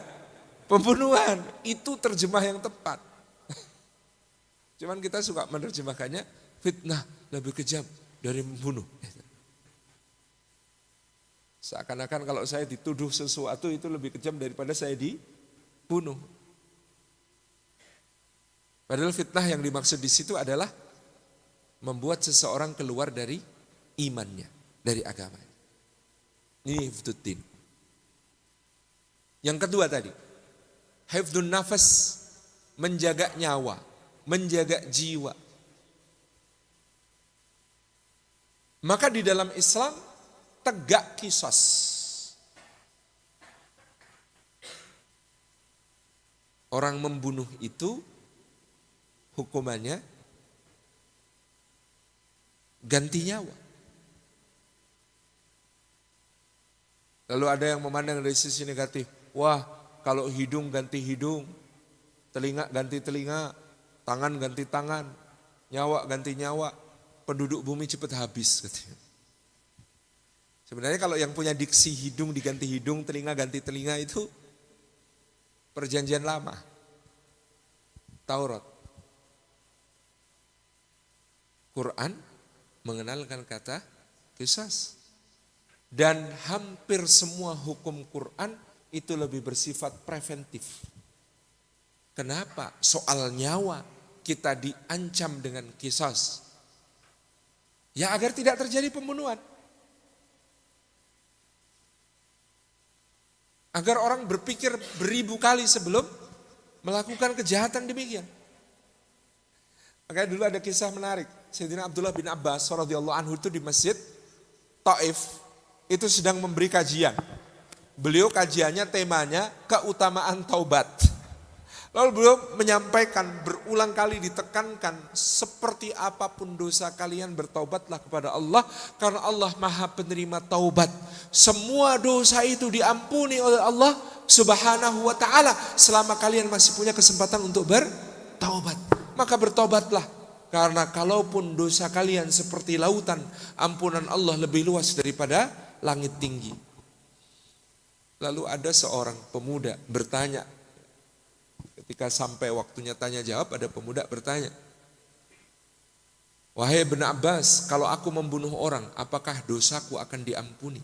pembunuhan. Itu terjemah yang tepat. Cuman kita suka menerjemahkannya fitnah lebih kejam dari membunuh. Seakan-akan kalau saya dituduh sesuatu itu lebih kejam daripada saya dibunuh. Padahal fitnah yang dimaksud di situ adalah membuat seseorang keluar dari imannya, dari agamanya. Ini hifdzuddin. Yang kedua tadi, hifdzun nafas, menjaga nyawa, menjaga jiwa. Maka di dalam Islam tegak qisas. Orang membunuh itu hukumannya ganti nyawa. Lalu ada yang memandang dari sisi negatif. Wah, kalau hidung ganti hidung, telinga ganti telinga, tangan ganti tangan, nyawa ganti nyawa, penduduk bumi cepat habis katanya. Sebenarnya kalau yang punya diksi hidung diganti hidung, telinga ganti telinga itu perjanjian lama. Taurat. Quran mengenalkan kata qisas. Dan hampir semua hukum Quran itu lebih bersifat preventif. Kenapa? Soal nyawa kita diancam dengan qisas. Ya agar tidak terjadi pembunuhan. Agar orang berpikir beribu kali sebelum melakukan kejahatan demikian. Makanya dulu ada kisah menarik. Sayyidina Abdullah bin Abbas radhiyallahu anhu itu di masjid Taif itu sedang memberi kajian. Beliau kajiannya temanya keutamaan taubat. Lalu beliau menyampaikan berulang kali ditekankan seperti apapun dosa kalian bertaubatlah kepada Allah karena Allah Maha penerima taubat. Semua dosa itu diampuni oleh Allah Subhanahu wa taala selama kalian masih punya kesempatan untuk bertaubat. Maka bertaubatlah karena kalaupun dosa kalian seperti lautan, ampunan Allah lebih luas daripada langit tinggi. Lalu ada seorang pemuda bertanya. Ketika sampai waktunya tanya jawab, ada pemuda bertanya, wahai Ibn Abbas, kalau aku membunuh orang, apakah dosaku akan diampuni?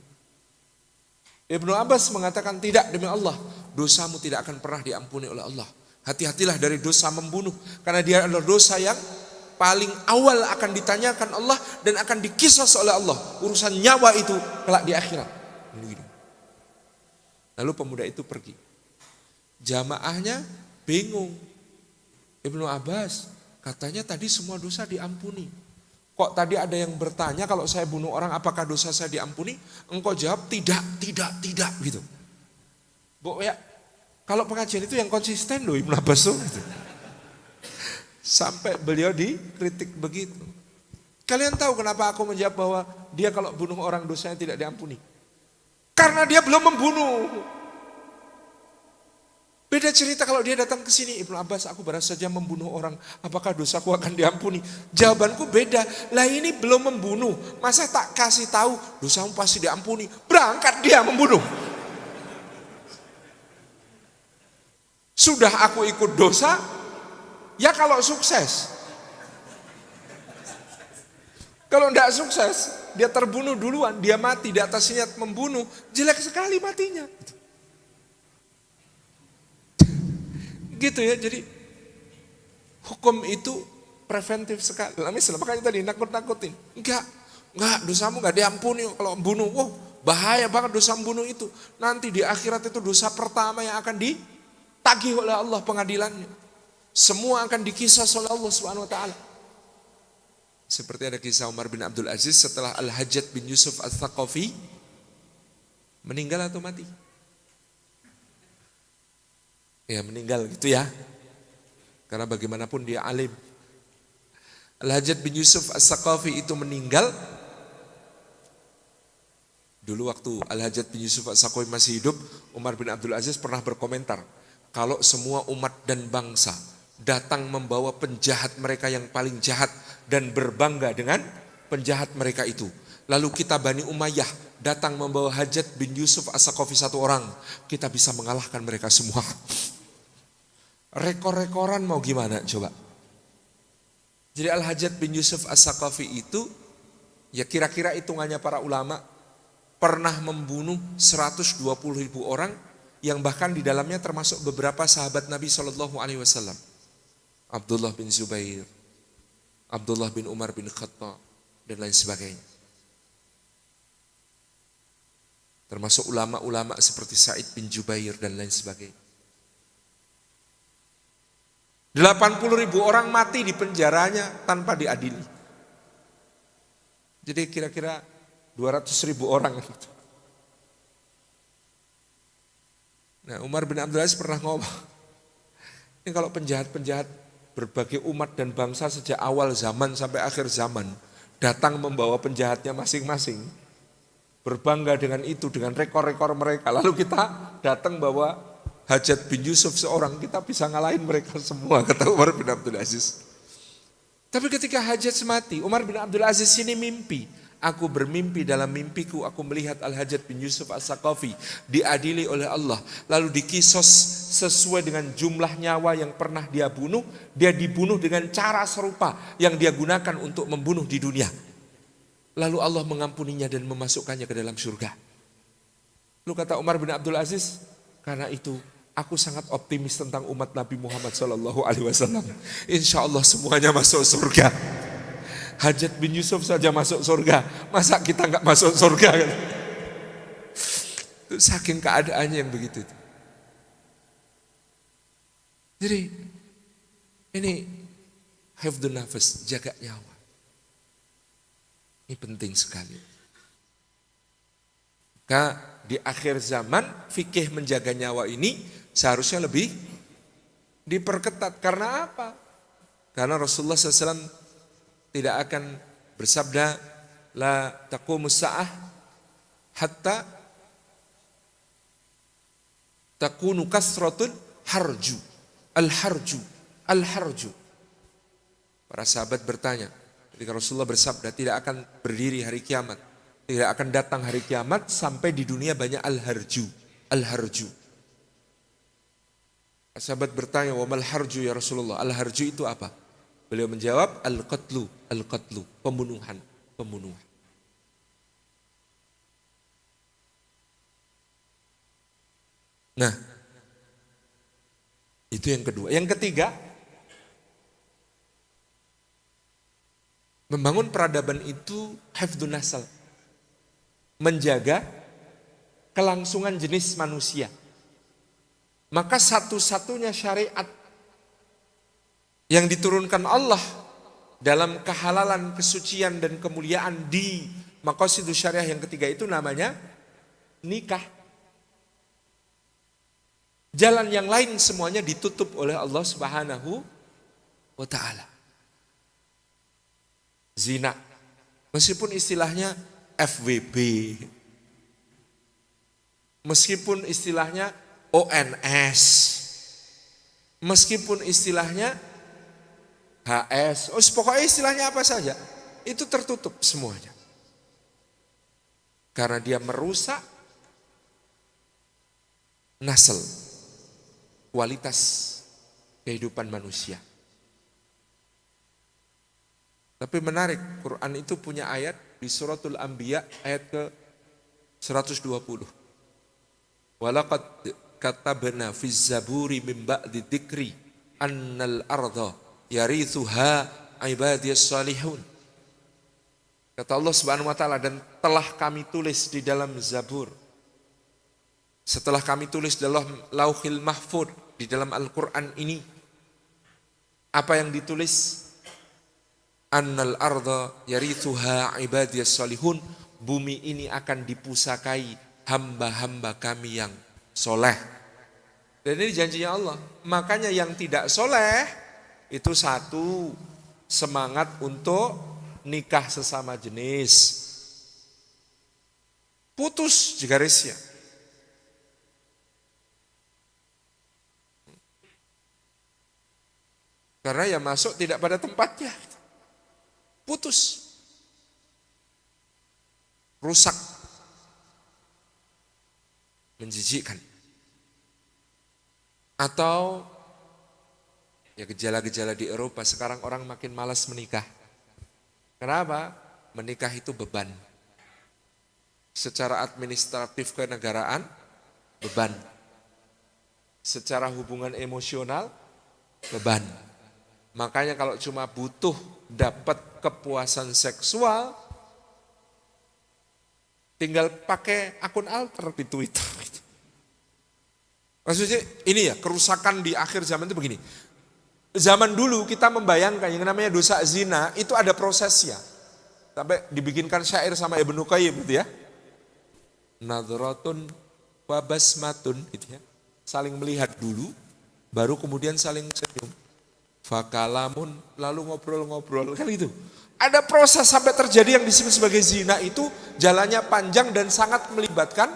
Ibnu Abbas mengatakan, tidak, demi Allah, dosamu tidak akan pernah diampuni oleh Allah. Hati-hatilah dari dosa membunuh, karena dia adalah dosa yang paling awal akan ditanyakan Allah dan akan dikisas oleh Allah. Urusan nyawa itu kelak di akhirat. Lalu pemuda itu pergi. Jamaahnya bingung. Ibnu Abbas katanya tadi semua dosa diampuni. Kok tadi ada yang bertanya kalau saya bunuh orang apakah dosa saya diampuni? Engkau jawab tidak gitu. Bu ya, kalau pengajian itu yang konsisten loh Ibnu Abbas tuh. Gitu. Sampai beliau dikritik begitu. Kalian tahu kenapa aku menjawab bahwa dia kalau bunuh orang dosanya tidak diampuni? Karena dia belum membunuh. Beda cerita kalau dia datang ke sini, Ibnu Abbas, aku baru saja membunuh orang, apakah dosaku akan diampuni? Jawabanku beda. Lah ini belum membunuh, masa tak kasih tahu dosamu pasti diampuni? Berangkat dia membunuh. Sudah aku ikut dosa, ya kalau sukses. Kalau tidak sukses, dia terbunuh duluan, dia mati di atas niat membunuh, jelek sekali matinya. Gitu ya, jadi hukum itu preventif sekali. Dalam Islam, makanya tadi nakut-nakutin. Enggak, dosamu enggak diampuni kalau membunuh. Wow, bahaya banget dosa membunuh itu. Nanti di akhirat itu dosa pertama yang akan ditagih oleh Allah pengadilannya. Semua akan dikisah oleh Allah Subhanahu wa taala. Seperti ada kisah Umar bin Abdul Aziz setelah Al-Hajjaj bin Yusuf Al-Thaqafi meninggal atau mati? Ya meninggal gitu ya. Karena bagaimanapun dia alim. Al-Hajjaj bin Yusuf Al-Thaqafi itu meninggal. Dulu waktu Al-Hajjaj bin Yusuf Al-Thaqafi masih hidup, Umar bin Abdul Aziz pernah berkomentar, kalau semua umat dan bangsa datang membawa penjahat mereka yang paling jahat dan berbangga dengan penjahat mereka itu. Lalu kita Bani Umayyah datang membawa Hajjaj bin Yusuf As-Saqafi satu orang, kita bisa mengalahkan mereka semua. Rekor-rekoran mau gimana coba? Jadi Al-Hajjaj bin Yusuf As-Saqafi itu, ya kira-kira hitungannya para ulama, pernah membunuh 120.000 orang, yang bahkan di dalamnya termasuk beberapa sahabat Nabi SAW. Abdullah bin Zubair, Abdullah bin Umar bin Khattab, dan lain sebagainya. Termasuk ulama-ulama seperti Sa'id bin Jubair dan lain sebagainya. 80.000 orang mati di penjaranya tanpa diadili. Jadi kira-kira 200.000 orang. Nah, Umar bin Abdul Aziz pernah ngomong, ini kalau penjahat-penjahat berbagai umat dan bangsa sejak awal zaman sampai akhir zaman datang membawa penjahatnya masing-masing, berbangga dengan itu, dengan rekor-rekor mereka, lalu kita datang bawa Hajjaj bin Yusuf seorang, kita bisa ngalahin mereka semua, kata Umar bin Abdul Aziz. Tapi ketika Hajjaj mati, Umar bin Abdul Aziz ini mimpi. Aku bermimpi, dalam mimpiku aku melihat Al-Hajjaj bin Yusuf As-Saqafi diadili oleh Allah. Lalu dikisos sesuai dengan jumlah nyawa yang pernah dia bunuh. Dia dibunuh dengan cara serupa yang dia gunakan untuk membunuh di dunia. Lalu Allah mengampuninya dan memasukkannya ke dalam surga. Lalu kata Umar bin Abdul Aziz, karena itu aku sangat optimis tentang umat Nabi Muhammad SAW. Insya Allah semuanya masuk surga. Hajjaj bin Yusuf saja masuk surga, masa kita nggak masuk surga? Itu saking keadaannya yang begitu. Jadi ini hifdzun nafas, jaga nyawa. Ini penting sekali. Maka di akhir zaman fikih menjaga nyawa ini seharusnya lebih diperketat. Karena apa? Karena Rasulullah SAW tidak akan bersabda la taqumus sa'ah hatta takunu kasratun harju al-harju. Para sahabat bertanya ketika Rasulullah bersabda tidak akan berdiri hari kiamat, tidak akan datang hari kiamat sampai di dunia banyak al-harju. Sahabat bertanya, wa mal harju ya Rasulullah? Al-harju itu apa? Beliau menjawab, al-qatlu, pembunuhan. Nah, itu yang kedua. Yang ketiga, membangun peradaban itu hifdzun nasal, menjaga kelangsungan jenis manusia. Maka satu-satunya syariat yang diturunkan Allah dalam kehalalan, kesucian dan kemuliaan di maqasidus syariah yang ketiga itu namanya nikah. Jalan yang lain semuanya ditutup oleh Allah Subhanahu wa ta'ala. Zina Meskipun istilahnya FWB, meskipun istilahnya ONS, meskipun istilahnya HS, pokoknya istilahnya apa saja, itu tertutup semuanya. Karena dia merusak nasl, kualitas kehidupan manusia. Tapi menarik, Quran itu punya ayat di suratul Anbiya ayat ke 120. Walaqad katabna fiz zaburi min ba'di dzikri annal arda yarithuha ibadiyas salihun. Kata Allah Subhanahu wa taala, dan telah kami tulis di dalam Zabur. Setelah kami tulis dalam Lauhil Mahfuz, di dalam Al-Qur'an ini, apa yang ditulis? Annal arda yarithuha ibadiyas salihun, bumi ini akan dipusakai hamba-hamba kami yang soleh. Dan ini janjinya Allah. Makanya yang tidak soleh itu satu, semangat untuk nikah sesama jenis. Putus garisnya. Karena yang masuk tidak pada tempatnya. Putus, rusak, menjijikkan. Atau ya gejala-gejala di Eropa sekarang orang makin malas menikah. Kenapa? Menikah itu beban. Secara administratif kenegaraan, beban. Secara hubungan emosional, beban. Makanya kalau cuma butuh dapat kepuasan seksual, tinggal pakai akun alter di Twitter. Maksudnya ini ya, kerusakan di akhir zaman itu begini. Zaman dulu kita membayangkan yang namanya dosa zina itu ada prosesnya. Sampai dibikinkan syair sama Ibnu Qayyim gitu ya. Nadratun wa basmatun gitu ya. Saling melihat dulu, baru kemudian saling senyum. Fakalamun, lalu ngobrol-ngobrol, kan itu. Ada proses sampai terjadi yang disebut sebagai zina itu jalannya panjang dan sangat melibatkan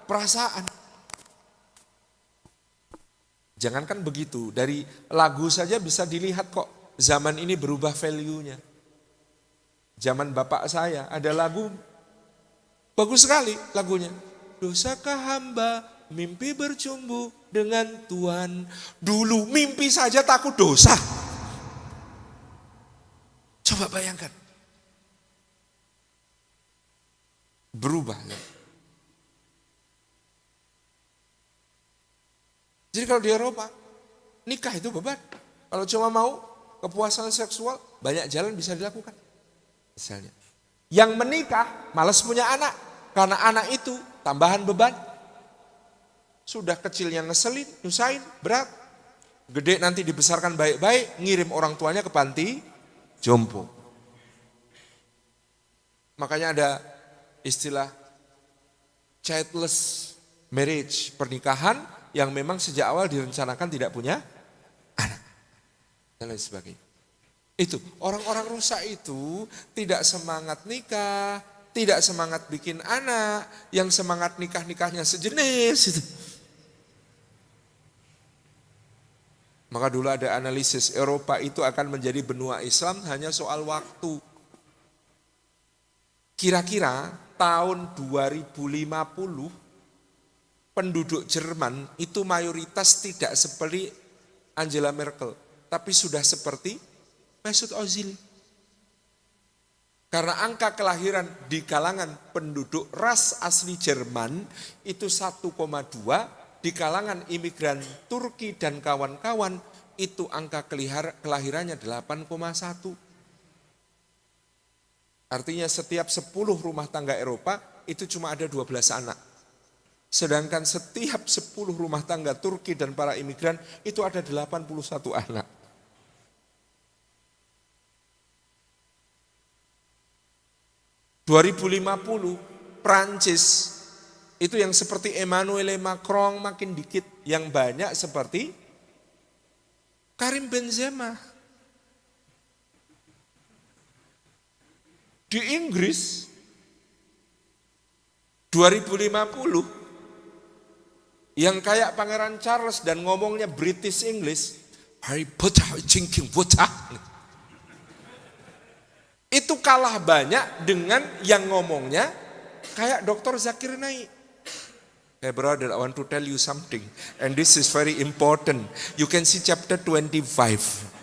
perasaan. Jangankan begitu, dari lagu saja bisa dilihat kok zaman ini berubah value-nya. Zaman bapak saya ada lagu, bagus sekali lagunya. Dosakah hamba mimpi bercumbu dengan Tuhan. Dulu mimpi saja takut dosa. Coba bayangkan. Berubah. Jadi kalau di Eropa, nikah itu beban. Kalau cuma mau kepuasan seksual, banyak jalan bisa dilakukan. Misalnya, yang menikah malas punya anak. Karena anak itu tambahan beban. Sudah kecilnya ngeselin, nyusahin, berat. Gede nanti dibesarkan baik-baik, ngirim orang tuanya ke panti jompo. Makanya ada istilah childless marriage, pernikahan yang memang sejak awal direncanakan tidak punya anak. Dan lain sebagainya. Itu, orang-orang rusak itu tidak semangat nikah, tidak semangat bikin anak, yang semangat nikah-nikahnya sejenis itu. Maka dulu ada analisis Eropa itu akan menjadi benua Islam hanya soal waktu. Kira-kira tahun 2050 penduduk Jerman itu mayoritas tidak seperti Angela Merkel, tapi sudah seperti Mesut Ozil. Karena angka kelahiran di kalangan penduduk ras asli Jerman itu 1,2, di kalangan imigran Turki dan kawan-kawan itu angka kelahirannya 8,1. Artinya setiap 10 rumah tangga Eropa itu cuma ada 12 anak. Sedangkan setiap 10 rumah tangga Turki dan para imigran itu ada 81 anak. ...2050 Prancis itu yang seperti Emmanuel Macron makin dikit, yang banyak seperti Karim Benzema. Di Inggris 2050 yang kayak Pangeran Charles dan ngomongnya British English, Harry Potter drinking water, itu kalah banyak dengan yang ngomongnya kayak Dr. Zakir Naik. Hey brother, I want to tell you something, and this is very important. You can see chapter 25.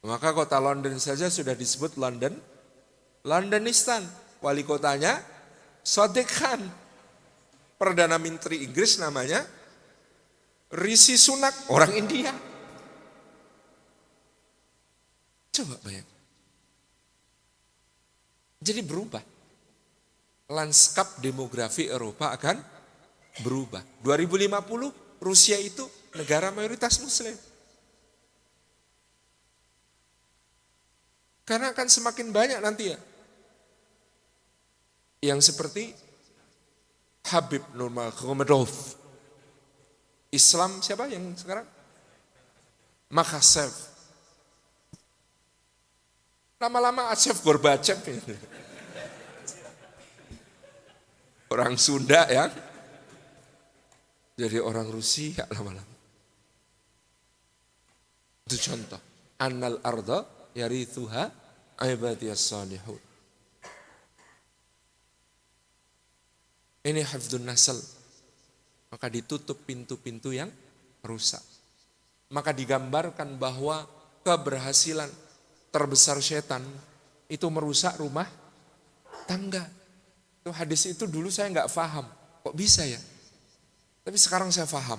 Maka kota London saja sudah disebut Londonistan. Wali kotanya Sadiq Khan. Perdana Menteri Inggris namanya Rishi Sunak, orang India. Coba bayang. Jadi berubah. Lanskap demografi Eropa akan berubah. 2050 Rusia itu negara mayoritas Muslim. Karena akan semakin banyak nanti ya. Yang seperti Habib Nurmagomedov. Islam siapa yang sekarang? Makasev. Lama-lama Acef Gorbachev. Orang Sunda ya. Jadi orang Rusia lama-lama. Itu contoh. Annal arda yarithuha ibadiyas salihun. Ini hifdzun nasl. Maka ditutup pintu-pintu yang rusak. Maka digambarkan bahwa keberhasilan terbesar setan itu merusak rumah tangga. Itu hadis itu dulu saya nggak paham. Kok bisa ya? Tapi sekarang saya paham.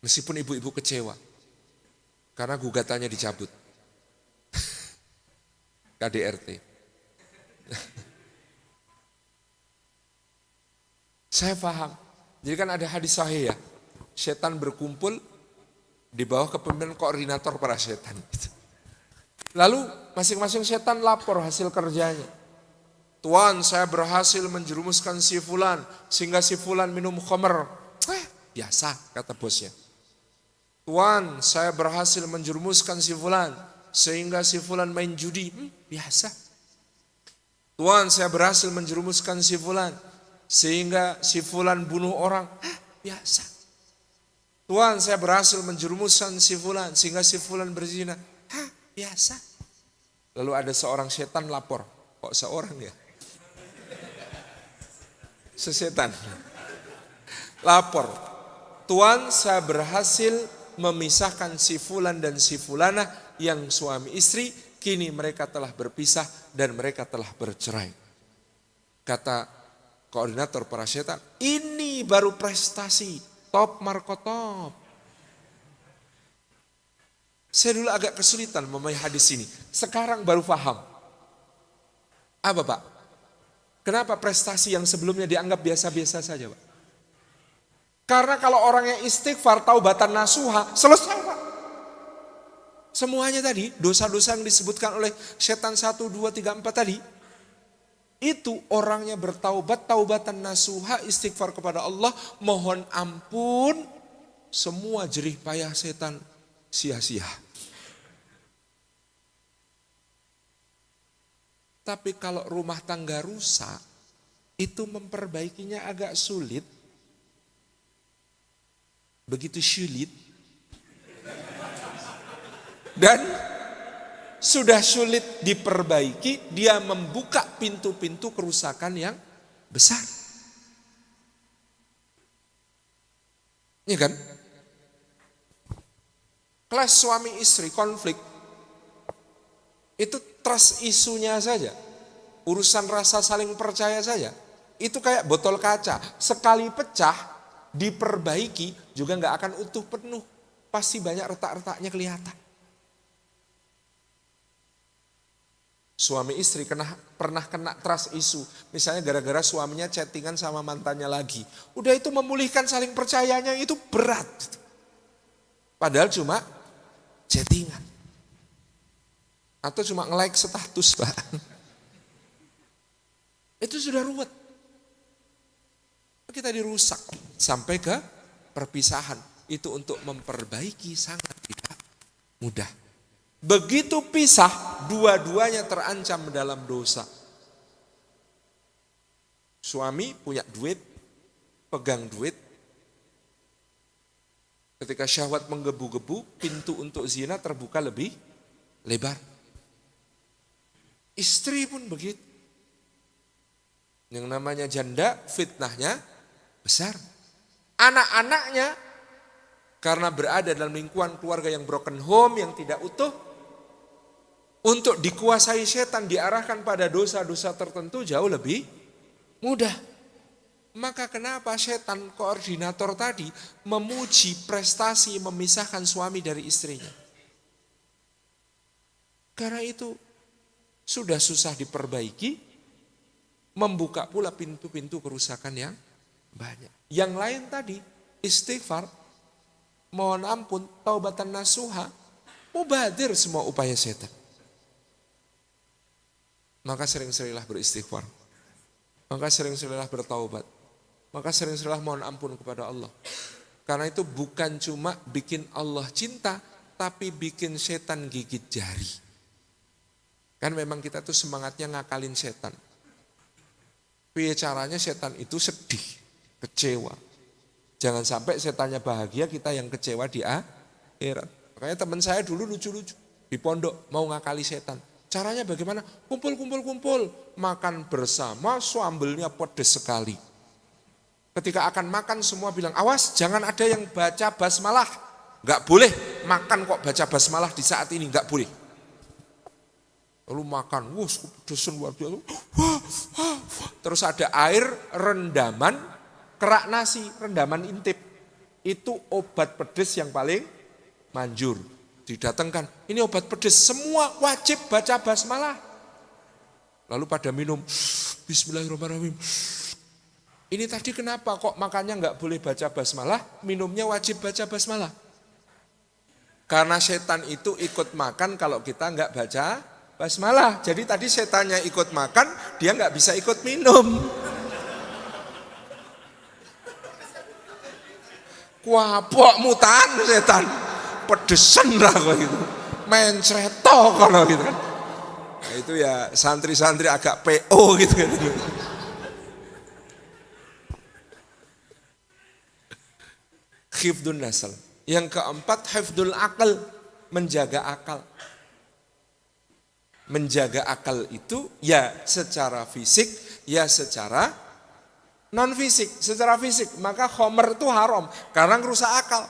Meskipun ibu-ibu kecewa. Karena gugatannya dicabut. KDRT. Saya paham. Jadi kan ada hadis sahih ya. Setan berkumpul di bawah kepemimpinan koordinator para setan. Lalu masing-masing setan lapor hasil kerjanya. Tuan, saya berhasil menjerumuskan si fulan sehingga si fulan minum khamr. Biasa kata bosnya. Tuan, saya berhasil menjerumuskan si fulan sehingga si fulan main judi. Biasa. Tuan, saya berhasil menjerumuskan si fulan sehingga si fulan bunuh orang. Biasa. Tuan, saya berhasil menjerumuskan si fulan sehingga si fulan berzina. Biasa. Lalu ada seorang setan lapor. Kok seorang ya? Sesetan. Lapor. Tuan, saya berhasil memisahkan si fulan dan si fulanah yang suami istri, kini mereka telah berpisah dan mereka telah bercerai. Kata koordinator para setan, ini baru prestasi, top Marco top. Saya dulu agak kesulitan memahami hadis ini, sekarang baru paham. Apa Pak? Kenapa prestasi yang sebelumnya dianggap biasa-biasa saja Pak? Karena kalau orangnya istighfar, taubatan nasuha, selesai Pak. Semuanya tadi, dosa-dosa yang disebutkan oleh setan 1, 2, 3, 4 tadi, itu orangnya bertaubat, taubatan nasuha, istighfar kepada Allah, mohon ampun, semua jerih payah setan sia-sia. Tapi kalau rumah tangga rusak, itu memperbaikinya agak sulit. Begitu sulit. Dan sudah sulit diperbaiki, dia membuka pintu-pintu kerusakan yang besar. Ini kan? Kelas suami istri konflik, itu trust isunya saja, urusan rasa saling percaya saja, itu kayak botol kaca, sekali pecah, diperbaiki juga nggak akan utuh penuh, pasti banyak retak-retaknya kelihatan. Suami istri pernah kena trust isu, misalnya gara-gara suaminya chattingan sama mantannya lagi. Udah itu memulihkan saling percayanya itu berat. Padahal cuma chattingan. Atau cuma nge-like status Pak. Itu sudah ruwet. Kita dirusak sampai ke perpisahan. itu untuk memperbaiki sangat tidak mudah. Begitu pisah, dua-duanya terancam dalam dosa. Suami punya duit, pegang duit. Ketika syahwat menggebu-gebu, pintu untuk zina terbuka lebih lebar. Istri pun begitu. Yang namanya janda, fitnahnya besar. Anak-anaknya, karena berada dalam lingkungan keluarga yang broken home, yang tidak utuh, untuk dikuasai setan, diarahkan pada dosa-dosa tertentu jauh lebih mudah. Maka kenapa setan koordinator tadi memuji prestasi memisahkan suami dari istrinya? Karena itu sudah susah diperbaiki, membuka pula pintu-pintu kerusakan yang banyak. Yang lain tadi, istighfar, mohon ampun, taubatan nasuha, mubadir semua upaya setan. Maka sering-seringlah beristighfar. Maka sering-seringlah bertaubat. Maka sering-seringlah mohon ampun kepada Allah. Karena itu bukan cuma bikin Allah cinta, tapi bikin setan gigit jari. Kan memang kita tuh semangatnya ngakalin setan. Piye caranya setan itu sedih, kecewa. Jangan sampai setannya bahagia, kita yang kecewa di akhirat. Makanya teman saya dulu lucu-lucu di pondok mau ngakali setan. Caranya bagaimana? Kumpul, makan bersama, sambelnya pedes sekali. Ketika akan makan semua bilang, awas jangan ada yang baca basmalah. Enggak boleh makan kok baca basmalah di saat ini, enggak boleh. Lalu makan, pedesan luar biasa. Terus ada air rendaman, kerak nasi, rendaman intip. Itu obat pedes yang paling manjur. Didatangkan, ini obat pedes, semua wajib baca basmalah. Lalu pada minum, bismillahirrahmanirrahim. Ini tadi kenapa kok makannya enggak boleh baca basmalah, minumnya wajib baca basmalah? Karena setan itu ikut makan kalau kita enggak baca basmalah. Jadi tadi setannya ikut makan, dia enggak bisa ikut minum. Kuapok mutan setan. Pedesan lah kok gitu. Main cereto kalau gitu kan. Nah, itu ya santri-santri agak PO gitu kan. Hifdun nasl. Yang keempat, hifdul akal, menjaga akal. Menjaga akal itu ya secara fisik, ya secara non fisik. Secara fisik, maka khomer itu haram karena ngerusak akal.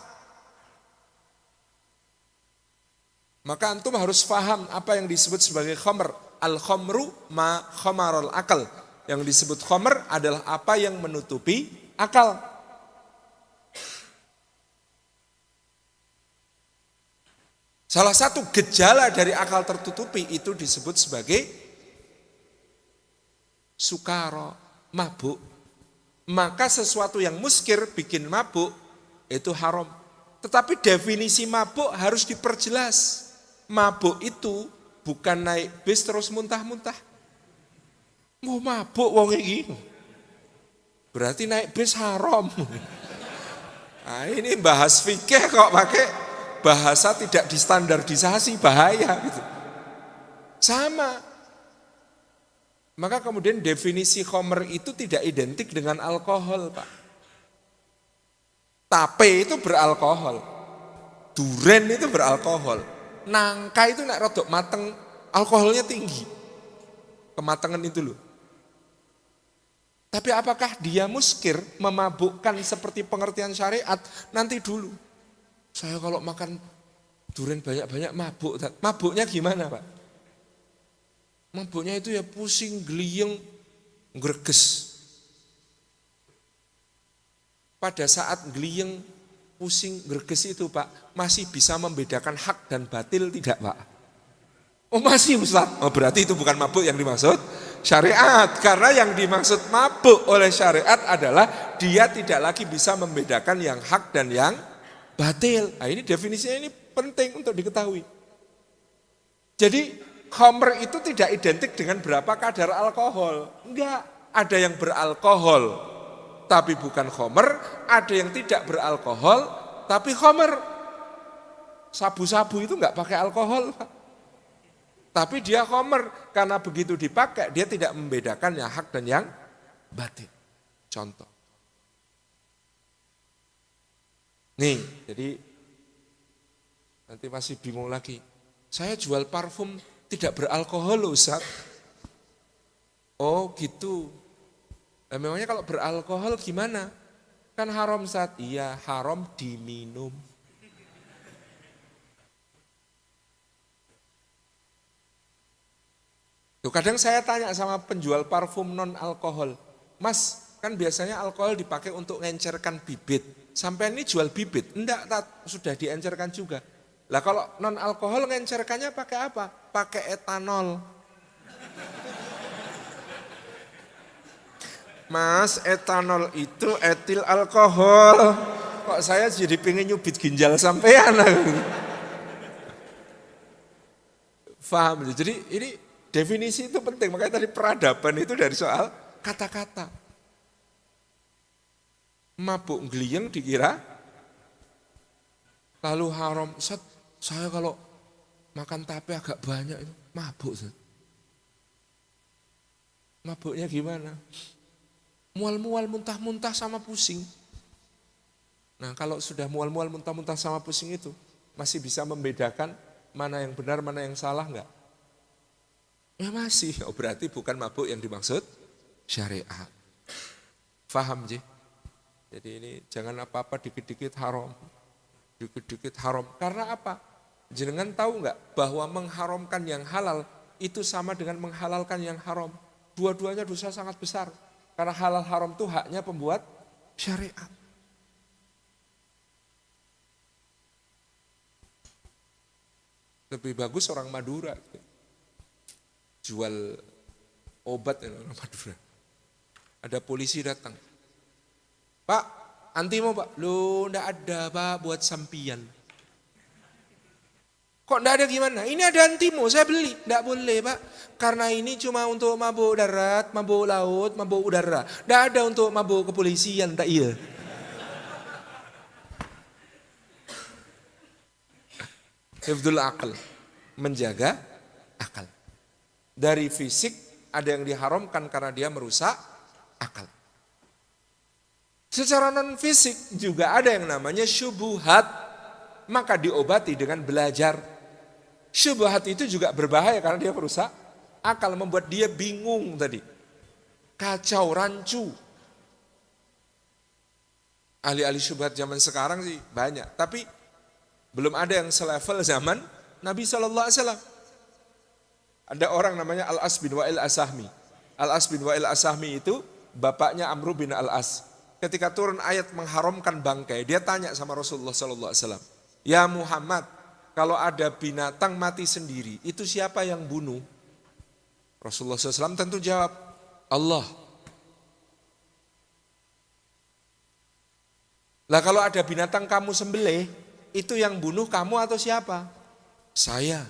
Maka antum harus paham apa yang disebut sebagai khomer. Al-khomru ma khomarul akal. Yang disebut khomer adalah apa yang menutupi akal. Salah satu gejala dari akal tertutupi itu disebut sebagai sukaro, mabuk. Maka sesuatu yang muskir bikin mabuk itu haram. Tetapi definisi mabuk harus diperjelas. Mabuk itu bukan naik bis terus muntah-muntah. Mau mabuk wong iki. Berarti naik bis haram. Nah, ini bahas fikih kok pakai bahasa tidak distandardisasi, bahaya gitu. Sama. Maka kemudian definisi khomer itu tidak identik dengan alkohol, Pak. Tape itu beralkohol. Duren itu beralkohol. Nangka itu nek rodok mateng, alkoholnya tinggi. Kematangan itu loh. Tapi apakah dia muskir, memabukkan seperti pengertian syariat? Nanti dulu. Saya kalau makan durian banyak-banyak mabuk. Mabuknya gimana, Pak? Mabuknya itu ya pusing, geliyeng, greges. Pada saat geliyeng, pusing, greges itu Pak, masih bisa membedakan hak dan batil tidak Pak? Oh masih Ustaz. Oh berarti itu bukan mabuk yang dimaksud syariat. Karena yang dimaksud mabuk oleh syariat adalah dia tidak lagi bisa membedakan yang hak dan yang batil. Nah ini definisinya ini penting untuk diketahui. Jadi khamr itu tidak identik dengan berapa kadar alkohol. Enggak, ada yang beralkohol tapi bukan khamr, ada yang tidak beralkohol Tapi khamr, sabu-sabu itu enggak pakai alkohol, Pak. Tapi dia khamr, karena begitu dipakai, dia tidak membedakan yang hak dan yang batin. Contoh. Nih, jadi nanti masih bingung lagi. Saya jual parfum tidak beralkohol loh, Ustaz. Oh gitu. Nah, memangnya kalau beralkohol gimana? Kan haram, Ustaz. Iya, haram diminum. Tuh, kadang saya tanya sama penjual parfum non alkohol, Mas, kan biasanya alkohol dipakai untuk ngencerkan bibit. Sampai ini jual bibit? Enggak, sudah diencerkan juga. Lah kalau non alkohol ngencerkannya pakai apa? Pakai etanol. Mas, etanol itu etil alkohol. Kok saya jadi pengen nyubit ginjal sampean? Faham? Jadi ini definisi itu penting, makanya tadi peradaban itu dari soal kata-kata. Mabuk gliyeng dikira lalu haram. Saya kalau makan tape agak banyak itu mabuk. Mabuknya gimana? Mual-mual, muntah-muntah sama pusing. Nah kalau sudah mual-mual, muntah-muntah sama pusing itu masih bisa membedakan mana yang benar, mana yang salah enggak? Ya masih, oh berarti bukan mabuk yang dimaksud syariat. Faham Ji? Jadi ini jangan apa-apa dikit-dikit haram. Dikit-dikit haram. Karena apa? Jenengan tahu enggak bahwa mengharamkan yang halal itu sama dengan menghalalkan yang haram. Dua-duanya dosa sangat besar. Karena halal haram itu haknya pembuat syariat. Lebih bagus orang Madura. Jual obat orang Madura. Ada polisi datang. Pak, antimo Pak. Loh, enggak ada Pak buat sampian. Kok enggak ada gimana? Ini ada antimo, saya beli. Enggak boleh Pak. Karena ini cuma untuk mabuk darat, mabuk laut, mabuk udara. Enggak ada untuk mabuk kepolisian, tak iya. Hifdzul aql, menjaga akal. Dari fisik ada yang diharamkan karena dia merusak akal. Secara non fisik juga ada yang namanya syubhat, maka diobati dengan belajar. Syubhat itu juga berbahaya karena dia merusak akal, membuat dia bingung tadi. Kacau, rancu. Ahli-ahli syubhat zaman sekarang sih banyak, tapi belum ada yang selevel zaman Nabi SAW. Ada orang namanya Al-As bin Wa'il As-Sahmi. Al-As bin Wa'il As-Sahmi itu bapaknya Amr bin Al-As. Ketika turun ayat mengharamkan bangkai, dia tanya sama Rasulullah SAW. Ya Muhammad, kalau ada binatang mati sendiri, itu siapa yang bunuh? Rasulullah SAW tentu jawab, Allah. Lah kalau ada binatang kamu sembelih, itu yang bunuh kamu atau siapa? Saya.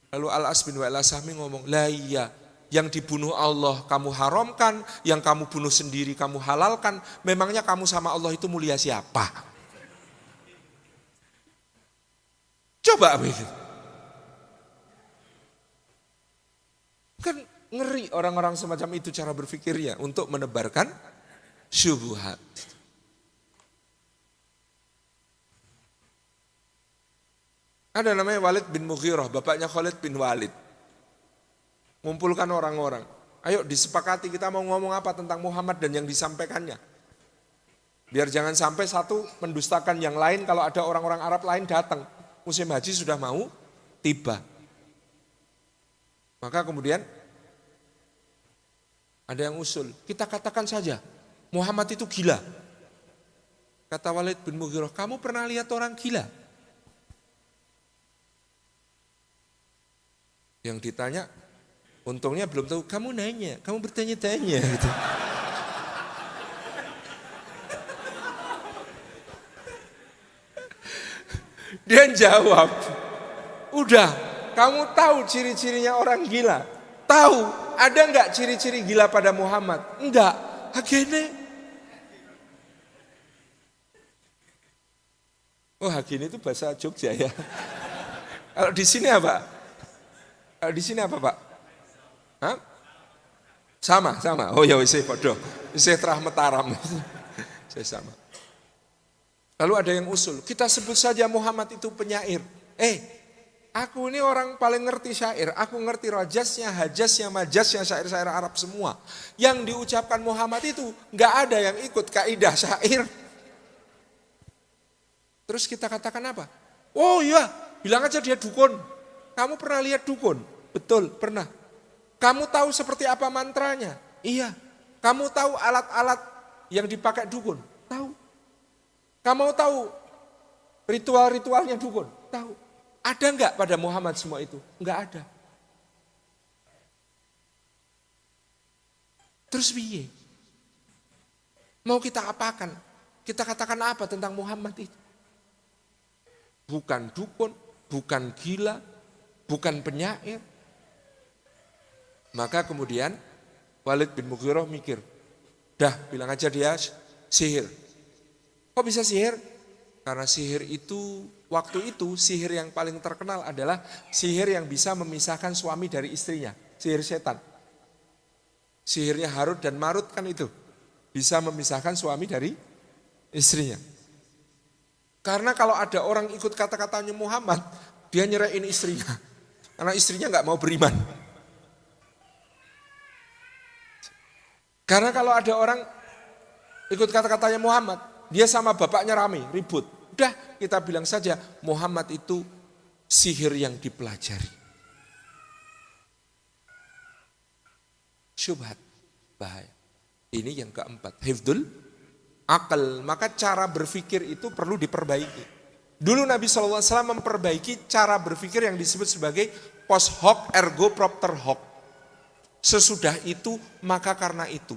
Lalu Al-As bin Wa'il As-Sahmi ngomong, lah iya, yang dibunuh Allah kamu haramkan, yang kamu bunuh sendiri kamu halalkan, memangnya kamu sama Allah itu mulia siapa? Coba begitu. Kan ngeri orang-orang semacam itu cara berpikirnya untuk menebarkan syubhat. Ada namanya Walid bin Mughirah, bapaknya Khalid bin Walid. Ngumpulkan orang-orang. Ayo disepakati kita mau ngomong apa tentang Muhammad dan yang disampaikannya. Biar jangan sampai satu mendustakan yang lain kalau ada orang-orang Arab lain datang. Musim haji sudah mau tiba. Maka kemudian ada yang usul. Kita katakan saja Muhammad itu gila. Kata Walid bin Mughirah, kamu pernah lihat orang gila? Yang ditanya, untungnya belum tahu, kamu nanya, kamu bertanya-tanya. Gitu. Dia jawab, udah, kamu tahu ciri-cirinya orang gila? Tahu, ada enggak ciri-ciri gila pada Muhammad? Enggak, agene. Oh, Hagini itu bahasa Jogja ya. Kalau di sini apa? Kalau di sini apa, Pak? Hah? Sama. Oh ya wis padha. Wis terah mataram. Saya sama. Lalu ada yang usul, kita sebut saja Muhammad itu penyair. Aku ini orang paling ngerti syair. Aku ngerti rajasnya, hajasnya, majasnya, syair-syair Arab semua. Yang diucapkan Muhammad itu nggak ada yang ikut kaidah syair. Terus kita katakan apa? Oh iya, bilang aja dia dukun. Kamu pernah lihat dukun? Betul, pernah. Kamu tahu seperti apa mantranya? Iya. Kamu tahu alat-alat yang dipakai dukun? Tahu. Kamu tahu ritual-ritualnya dukun? Tahu. Ada enggak pada Muhammad semua itu? Enggak ada. Terus piye? Mau kita apakan? Kita katakan apa tentang Muhammad itu? Bukan dukun, bukan gila, bukan penyair. Maka kemudian Walid bin Mughirah mikir, dah bilang aja dia sihir. Kok bisa sihir? Karena sihir itu, waktu itu sihir yang paling terkenal adalah sihir yang bisa memisahkan suami dari istrinya. Sihir setan. Sihirnya Harut dan Marut kan itu. Bisa memisahkan suami dari istrinya. Karena kalau ada orang ikut kata-katanya Muhammad, dia nyerahin istrinya. Karena istrinya nggak mau beriman. Karena kalau ada orang ikut kata-katanya Muhammad, dia sama bapaknya rame, ribut. Udah kita bilang saja Muhammad itu sihir yang dipelajari. Syubhat, bahaya. Ini yang keempat, hifdzul akal. Maka cara berpikir itu perlu diperbaiki. Dulu Nabi SAW memperbaiki cara berpikir yang disebut sebagai post hoc ergo propter hoc. Sesudah itu maka karena itu.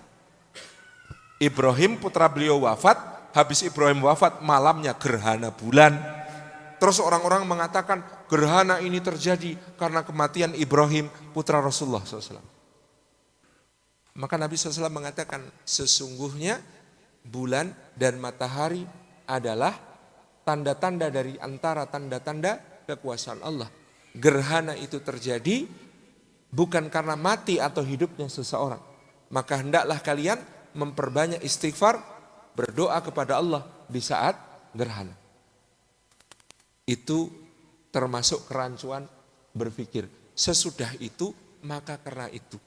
Ibrahim putra beliau wafat. Habis Ibrahim wafat malamnya gerhana bulan. Terus orang-orang mengatakan gerhana ini terjadi karena kematian Ibrahim putra Rasulullah SAW. Maka Nabi SAW mengatakan sesungguhnya bulan dan matahari adalah tanda-tanda dari antara tanda-tanda kekuasaan Allah. Gerhana itu terjadi bukan karena mati atau hidupnya seseorang. Maka hendaklah kalian memperbanyak istighfar, berdoa kepada Allah di saat gerhana. Itu termasuk kerancuan berpikir. Sesudah itu, maka karena itu.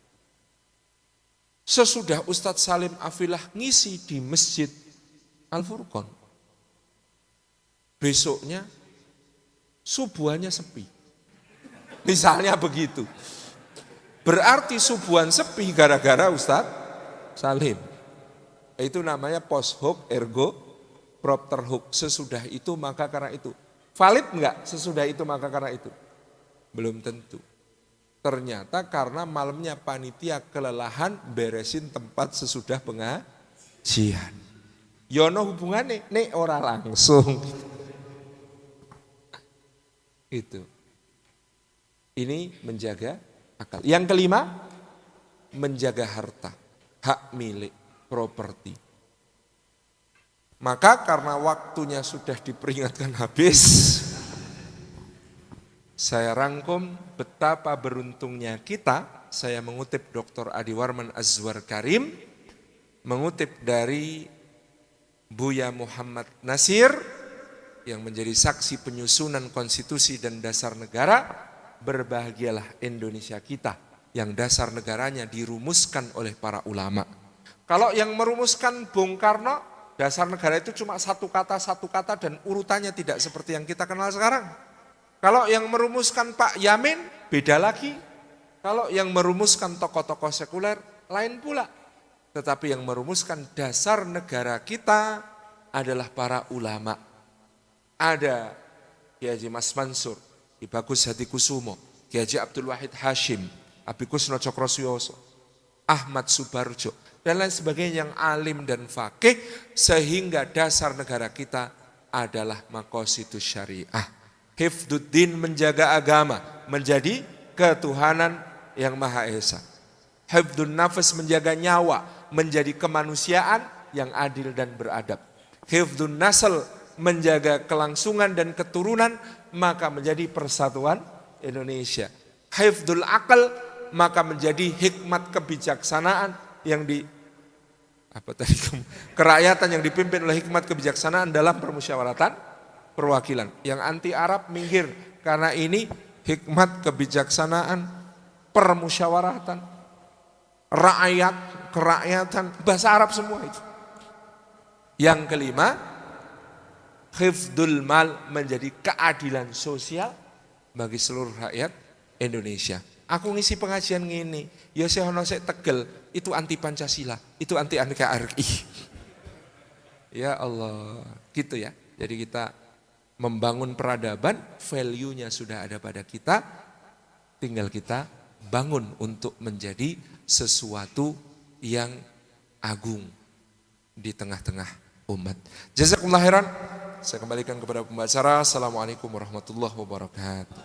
Sesudah Ustadz Salim Afilah ngisi di Masjid Al-Furqon. Besoknya, subuhannya sepi. Misalnya begitu. Berarti subuhan sepi gara-gara Ustadz Salim. Itu namanya post hoc ergo propter hoc. Sesudah itu maka karena itu. Valid enggak sesudah itu maka karena itu? Belum tentu. Ternyata karena malamnya panitia kelelahan beresin tempat sesudah pengajian. Yono hubungannya, nek ora langsung. Itu. Ini menjaga akal. Yang kelima, menjaga harta, hak milik, properti. Maka karena waktunya sudah diperingatkan habis, saya rangkum betapa beruntungnya kita. Saya mengutip Dr. Adi Warman Azwar Karim, mengutip dari Buya Muhammad Nasir yang menjadi saksi penyusunan konstitusi dan dasar negara. Berbahagialah Indonesia kita yang dasar negaranya dirumuskan oleh para ulama. Kalau yang merumuskan Bung Karno, dasar negara itu cuma satu kata dan urutannya tidak seperti yang kita kenal sekarang. Kalau yang merumuskan Pak Yamin, beda lagi. Kalau yang merumuskan tokoh-tokoh sekuler, lain pula. Tetapi yang merumuskan dasar negara kita adalah para ulama. Ada Kiai Haji Mas Mansur, Ki Bagus Hadikusumo, Kiai Haji Abdul Wahid Hashim, Abikusno Cokrosuyoso, Ahmad Subarjo, dan lain sebagainya yang alim dan fakih, sehingga dasar negara kita adalah maqasidus syariah. Hifdzuddin, menjaga agama, menjadi ketuhanan yang Maha Esa. Hifdzun nafas, menjaga nyawa, menjadi kemanusiaan yang adil dan beradab. Hifdzun nasl, menjaga kelangsungan dan keturunan, maka menjadi persatuan Indonesia. Hifdzul akal, maka menjadi hikmat kebijaksanaan yang kerakyatan yang dipimpin oleh hikmat kebijaksanaan dalam permusyawaratan perwakilan. Yang anti Arab minggir, karena ini hikmat kebijaksanaan permusyawaratan rakyat, kerakyatan, bahasa Arab semua itu. Yang kelima, hifdzul mal, menjadi keadilan sosial bagi seluruh rakyat Indonesia. Aku ngisi pengajian ngini, ya saya ono sik Tegel, itu anti Pancasila, itu anti NKRI. Ya Allah, gitu ya. Jadi kita membangun peradaban, value-nya sudah ada pada kita, tinggal kita bangun untuk menjadi sesuatu yang agung di tengah-tengah umat. Jazakumullah khairan. Saya kembalikan kepada pembicara. Assalamualaikum warahmatullahi wabarakatuh.